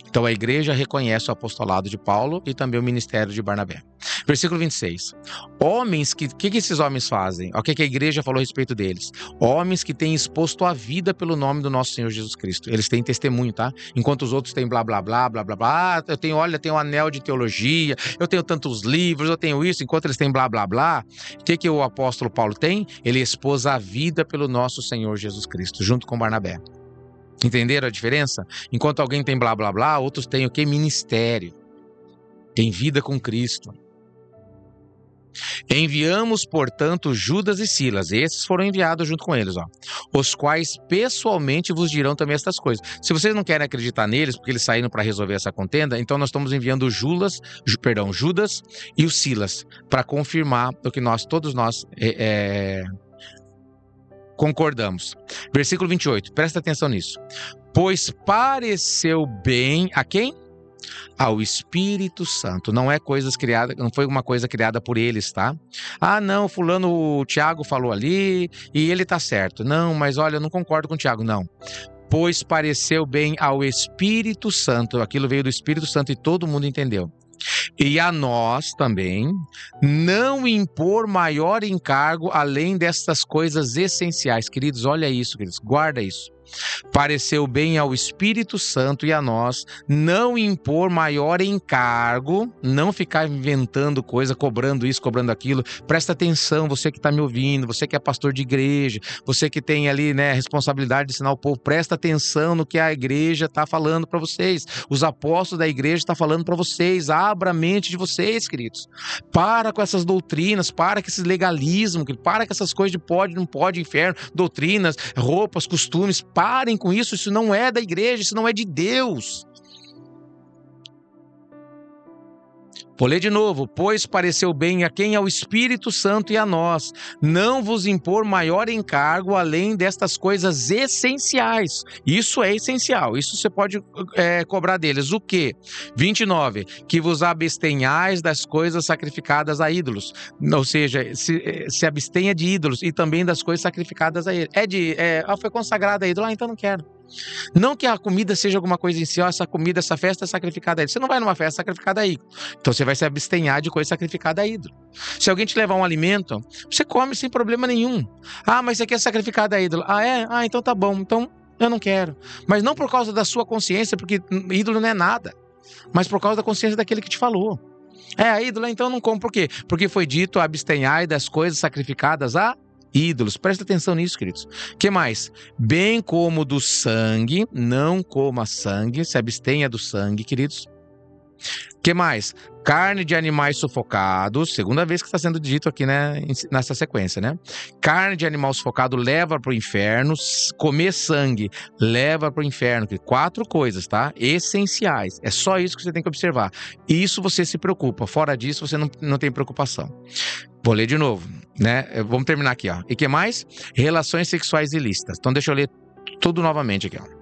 Então a igreja reconhece o apostolado de Paulo e também o ministério de Barnabé. Versículo 26. Homens que esses homens fazem? O que a igreja falou a respeito deles? Homens que têm exposto a vida pelo nome do nosso Senhor Jesus Cristo. Eles têm testemunho, tá? Enquanto os outros têm blá, blá, blá, blá, blá, blá. Eu tenho um anel de teologia, eu tenho tantos livros, eu tenho isso. Enquanto eles têm blá, blá, blá, o que o apóstolo Paulo tem? Ele expôs a vida pelo nosso Senhor Jesus Cristo, junto com Barnabé. Entenderam a diferença? Enquanto alguém tem blá, blá, blá, outros têm o que? Ministério. Tem vida com Cristo. Enviamos, portanto, Judas e Silas. Esses foram enviados junto com eles, os quais pessoalmente vos dirão também estas coisas. Se vocês não querem acreditar neles, porque eles saíram para resolver essa contenda, então nós estamos enviando Judas e o Silas, para confirmar o que todos nós concordamos. Versículo 28, presta atenção nisso. Pois pareceu bem a quem? Ao Espírito Santo. Não foi uma coisa criada por eles, tá? Não, o Tiago falou ali e ele tá certo. Não, mas olha, eu não concordo com o Tiago, não. Pois pareceu bem ao Espírito Santo. Aquilo veio do Espírito Santo e todo mundo entendeu. E a nós também, não impor maior encargo além destas coisas essenciais. Queridos, olha isso, queridos, guarda isso. Pareceu bem ao Espírito Santo e a nós não impor maior encargo, não ficar inventando coisa, cobrando isso, cobrando aquilo. Presta atenção, você que está me ouvindo, você que é pastor de igreja, você que tem ali, né, a responsabilidade de ensinar o povo, presta atenção no que a igreja está falando para vocês. Os apóstolos da igreja estão falando para vocês. Abra a mente de vocês, queridos. Para com essas doutrinas, para com esse legalismo, para com essas coisas de pode, não pode, inferno, doutrinas, roupas, costumes. Parem com isso, isso não é da igreja, isso não é de Deus. Vou ler de novo. Pois pareceu bem a quem é o Espírito Santo e a nós, não vos impor maior encargo além destas coisas essenciais. Isso é essencial, isso você pode cobrar deles. O quê? 29. Que vos abstenhais das coisas sacrificadas a ídolos. Ou seja, se abstenha de ídolos e também das coisas sacrificadas a ele. Foi consagrada a ídolo, então não quero. Não que a comida seja alguma coisa em si, essa comida, essa festa é sacrificada a ídolo. Você não vai numa festa sacrificada a ídolo. Então você vai se abstenhar de coisa sacrificada a ídolo. Se alguém te levar um alimento, você come sem problema nenhum. Ah, mas isso aqui é sacrificado a ídolo. Ah, é? Ah, então tá bom. Então eu não quero. Mas não por causa da sua consciência, porque ídolo não é nada. Mas por causa da consciência daquele que te falou. A ídolo, então eu não como. Por quê? Porque foi dito, abstenhai das coisas sacrificadas a ídolos. Presta atenção nisso, queridos. Que mais? Bem como do sangue, não coma sangue, se abstenha do sangue, queridos. Que mais? Carne de animais sufocados, segunda vez que está sendo dito aqui, né, nessa sequência, né? Carne de animal sufocado leva para o inferno, comer sangue leva para o inferno. 4 coisas, tá? Essenciais. É só isso que você tem que observar. Isso você se preocupa. Fora disso, você não tem preocupação. Vou ler de novo, né? Vamos terminar aqui, ó. E que mais? Relações sexuais ilícitas. Então deixa eu ler tudo novamente aqui, ó.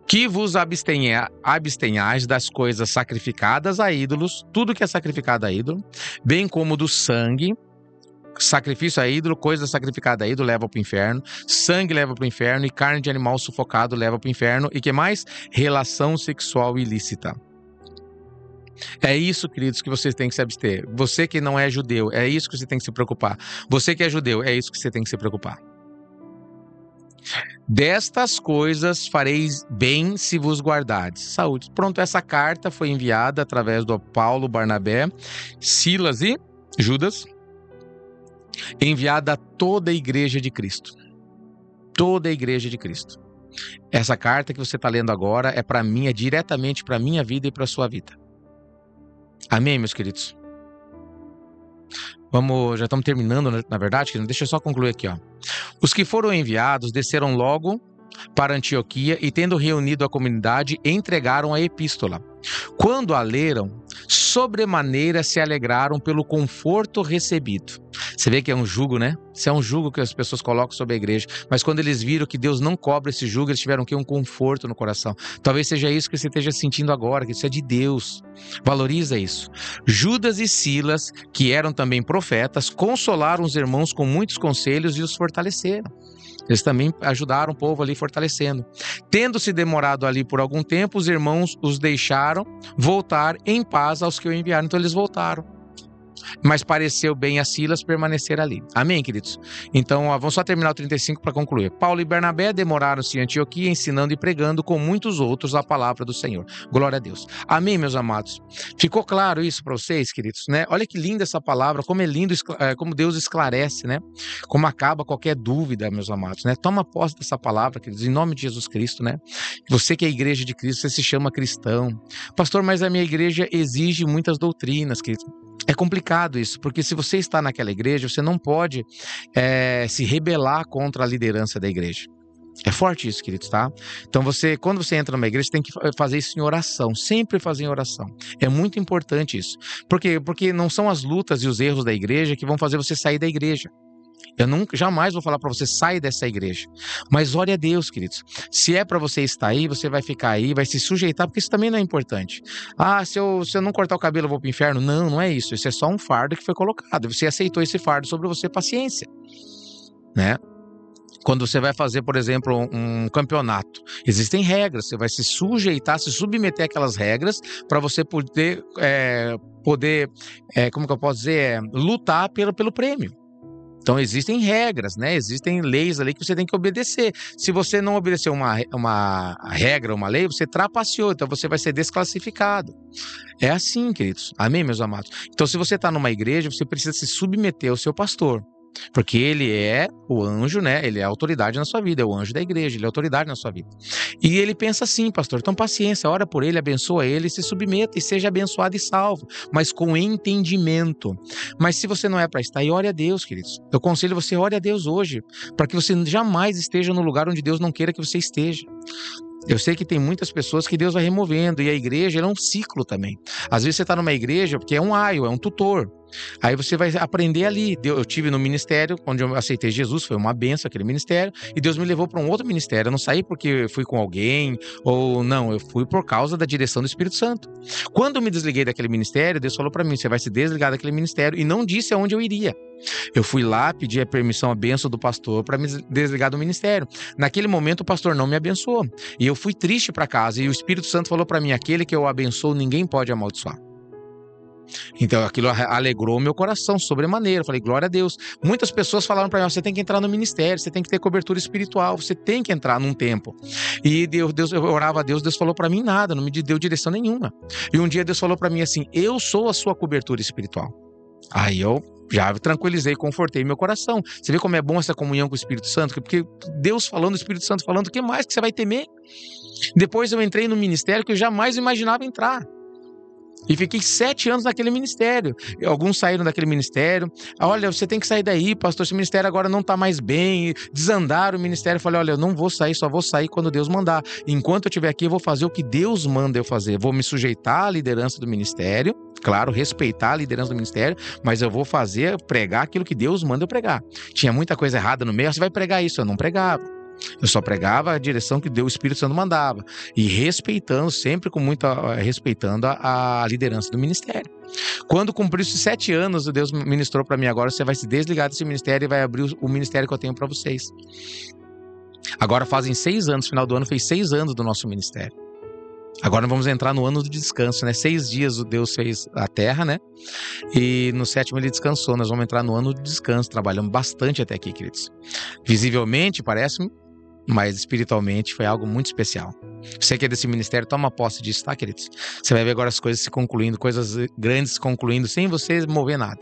Que vos abstenhais das coisas sacrificadas a ídolos, tudo que é sacrificado a ídolo, bem como do sangue, sacrifício a ídolo, coisa sacrificada a ídolo leva para o inferno, sangue leva para o inferno e carne de animal sufocado leva para o inferno. E que mais? Relação sexual ilícita. É isso, queridos, que vocês têm que se abster. Você que não é judeu, é isso que você tem que se preocupar. Você que é judeu, é isso que você tem que se preocupar. Destas coisas fareis bem se vos guardardes. Saúde. Pronto, essa carta foi enviada através do Paulo, Barnabé, Silas e Judas, enviada a toda a igreja de Cristo. Toda a igreja de Cristo. Essa carta que você está lendo agora é para mim, é diretamente para a minha vida e para a sua vida. Amém, meus queridos? Já estamos terminando, na verdade, deixa eu só concluir aqui, ó. Os que foram enviados desceram logo para Antioquia e, tendo reunido a comunidade, entregaram a epístola. Quando a leram, sobremaneira se alegraram pelo conforto recebido. Você vê que é um jugo, né? Isso é um jugo que as pessoas colocam sobre a igreja. Mas quando eles viram que Deus não cobra esse jugo, eles tiveram um conforto no coração. Talvez seja isso que você esteja sentindo agora, que isso é de Deus. Valoriza isso. Judas e Silas, que eram também profetas, consolaram os irmãos com muitos conselhos e os fortaleceram. Eles também ajudaram o povo ali fortalecendo. Tendo-se demorado ali por algum tempo, os irmãos os deixaram voltar em paz aos que o enviaram. Então eles voltaram. Mas pareceu bem a Silas permanecer ali. Amém, queridos? Então, vamos só terminar o 35 para concluir. Paulo e Barnabé demoraram-se em Antioquia, ensinando e pregando com muitos outros a palavra do Senhor. Glória a Deus. Amém, meus amados? Ficou claro isso para vocês, queridos? Né? Olha que linda essa palavra, como é lindo, como Deus esclarece, né? Como acaba qualquer dúvida, meus amados, né? Toma posse dessa palavra, queridos, em nome de Jesus Cristo, né? Você que é a igreja de Cristo, você se chama cristão. Pastor, mas a minha igreja exige muitas doutrinas, queridos. É complicado isso, porque se você está naquela igreja, você não pode se rebelar contra a liderança da igreja. É forte isso, queridos, tá? Então, quando você entra numa igreja, você tem que fazer isso em oração, sempre fazer em oração. É muito importante isso. Por quê? Porque não são as lutas e os erros da igreja que vão fazer você sair da igreja. Eu jamais vou falar para você, sai dessa igreja. Mas ore a Deus, queridos. Se é para você estar aí, você vai ficar aí, vai se sujeitar, porque isso também não é importante. Ah, se eu não cortar o cabelo, eu vou para o inferno. Não, não é isso. Isso é só um fardo que foi colocado. Você aceitou esse fardo sobre você, paciência. Né? Quando você vai fazer, por exemplo, um campeonato, existem regras, você vai se sujeitar, se submeter àquelas regras para você poder, como que eu posso dizer, lutar pelo prêmio. Então existem regras, né? Existem leis ali que você tem que obedecer. Se você não obedecer uma regra, uma lei, você trapaceou, então você vai ser desclassificado. É assim, queridos. Amém, meus amados? Então, se você está numa igreja, você precisa se submeter ao seu pastor. Porque ele é o anjo, né? Ele é a autoridade na sua vida, é o anjo da igreja, ele é a autoridade na sua vida. E ele pensa assim, pastor, então paciência, ora por ele, abençoa ele, se submeta e seja abençoado e salvo, mas com entendimento. Mas se você não é para estar, ore a Deus, queridos. Eu aconselho você, ore a Deus hoje, para que você jamais esteja no lugar onde Deus não queira que você esteja. Eu sei que tem muitas pessoas que Deus vai removendo, e a igreja é um ciclo também. Às vezes você está numa igreja porque é um aio, é um tutor. Aí você vai aprender ali. Eu tive no ministério, onde eu aceitei Jesus, foi uma benção aquele ministério, e Deus me levou para um outro ministério. Eu não saí porque eu fui com alguém, ou não, eu fui por causa da direção do Espírito Santo. Quando eu me desliguei daquele ministério, Deus falou para mim, você vai se desligar daquele ministério, e não disse aonde eu iria. Eu fui lá, pedi a permissão, a bênção do pastor para me desligar do ministério. Naquele momento o pastor não me abençoou, e eu fui triste para casa, e o Espírito Santo falou para mim, aquele que eu abençoo, ninguém pode amaldiçoar. Então aquilo alegrou meu coração sobremaneira. Eu falei, glória a Deus. Muitas pessoas falaram para mim, você tem que entrar no ministério, você tem que ter cobertura espiritual, você tem que entrar num tempo. E Deus, eu orava a Deus, Deus falou para mim nada, não me deu direção nenhuma. E um dia Deus falou para mim assim, eu sou a sua cobertura espiritual. Aí eu já tranquilizei, confortei meu coração. Você vê como é bom essa comunhão com o Espírito Santo? Porque Deus falando, o Espírito Santo falando, o que mais que você vai temer? Depois eu entrei no ministério que eu jamais imaginava entrar. E fiquei 7 anos naquele ministério. Alguns saíram daquele ministério. Olha, você tem que sair daí, pastor. Esse ministério agora não está mais bem. Desandaram o ministério. Eu falei, olha, eu não vou sair, só vou sair quando Deus mandar. Enquanto eu estiver aqui, eu vou fazer o que Deus manda eu fazer. Vou me sujeitar à liderança do ministério. Claro, respeitar a liderança do ministério. Mas eu vou pregar aquilo que Deus manda eu pregar. Tinha muita coisa errada no meio. Você vai pregar isso? Eu não pregava. Eu só pregava a direção que Deus, o Espírito Santo mandava. E respeitando, sempre respeitando a liderança do ministério. Quando cumpriu esses 7 anos, Deus ministrou para mim, agora você vai se desligar desse ministério e vai abrir o ministério que eu tenho para vocês. Agora fazem 6 anos, final do ano fez 6 anos do nosso ministério. Agora vamos entrar no ano do descanso, né? 6 dias o Deus fez a terra, né? E no 7º ele descansou. Nós vamos entrar no ano do descanso. Trabalhamos bastante até aqui, queridos. Visivelmente, parece-me, mas espiritualmente foi algo muito especial. Você que é desse ministério, toma posse disso, tá, queridos? Você vai ver agora as coisas se concluindo, coisas grandes se concluindo, sem você mover nada.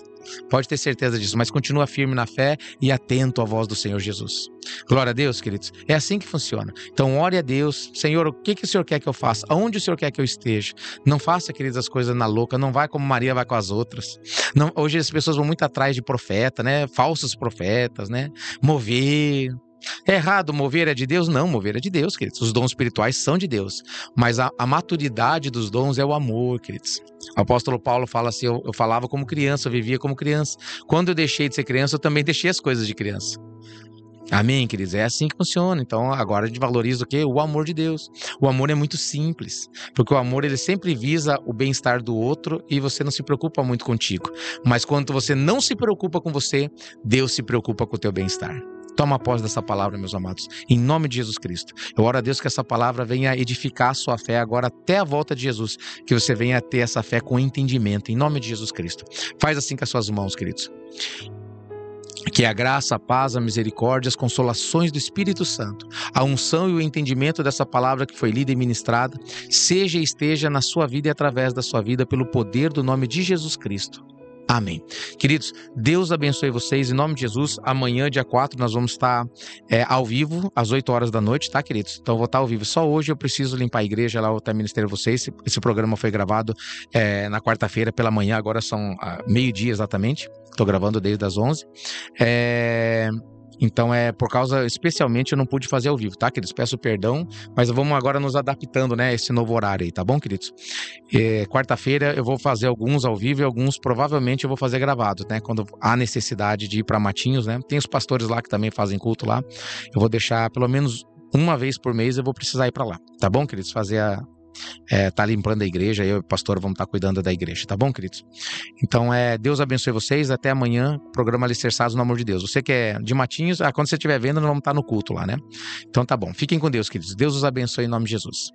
Pode ter certeza disso, mas continua firme na fé e atento à voz do Senhor Jesus. Glória a Deus, queridos. É assim que funciona. Então, ore a Deus. Senhor, o que o Senhor quer que eu faça? Aonde o Senhor quer que eu esteja? Não faça, queridos, as coisas na louca. Não vai como Maria vai com as outras. Não, hoje as pessoas vão muito atrás de profeta, né? Falsos profetas, né? Mover. É errado mover é de Deus? Não, mover é de Deus, queridos. Os dons espirituais são de Deus. Mas a maturidade dos dons é o amor, queridos. O apóstolo Paulo fala assim, eu falava como criança, eu vivia como criança. Quando eu deixei de ser criança, eu também deixei as coisas de criança. Amém, queridos? É assim que funciona. Então, agora a gente valoriza o quê? O amor de Deus. O amor é muito simples, porque o amor ele sempre visa o bem-estar do outro e você não se preocupa muito contigo. Mas quando você não se preocupa com você, Deus se preocupa com o teu bem-estar. Toma posse dessa palavra, meus amados, em nome de Jesus Cristo. Eu oro a Deus que essa palavra venha edificar a sua fé agora até a volta de Jesus, que você venha ter essa fé com entendimento, em nome de Jesus Cristo. Faz assim com as suas mãos, queridos. Que a graça, a paz, a misericórdia, as consolações do Espírito Santo, a unção e o entendimento dessa palavra que foi lida e ministrada, seja e esteja na sua vida e através da sua vida, pelo poder do nome de Jesus Cristo. Amém. Queridos, Deus abençoe vocês em nome de Jesus. Amanhã, dia 4, nós vamos estar ao vivo, às 8 horas da noite, tá, queridos? Então, eu vou estar ao vivo. Só hoje eu preciso limpar a igreja, lá o ministério de vocês. Esse programa foi gravado na quarta-feira pela manhã, agora são meio-dia exatamente. Estou gravando desde as 11. Então, por causa, especialmente, eu não pude fazer ao vivo, tá, queridos? Peço perdão, mas vamos agora nos adaptando, né, a esse novo horário aí, tá bom, queridos? Quarta-feira eu vou fazer alguns ao vivo e alguns provavelmente eu vou fazer gravados, né, quando há necessidade de ir para Matinhos, né? Tem os pastores lá que também fazem culto lá. Eu vou deixar pelo menos uma vez por mês, eu vou precisar ir para lá, tá bom, queridos? Fazer tá limpando a igreja, eu e o pastor vamos estar cuidando da igreja, tá bom, queridos? Então, Deus abençoe vocês, até amanhã, programa Alicerçados no Amor de Deus. Você que é de Matinhos, quando você estiver vendo, nós vamos estar no culto lá, né? Então tá bom, fiquem com Deus, queridos. Deus os abençoe em nome de Jesus.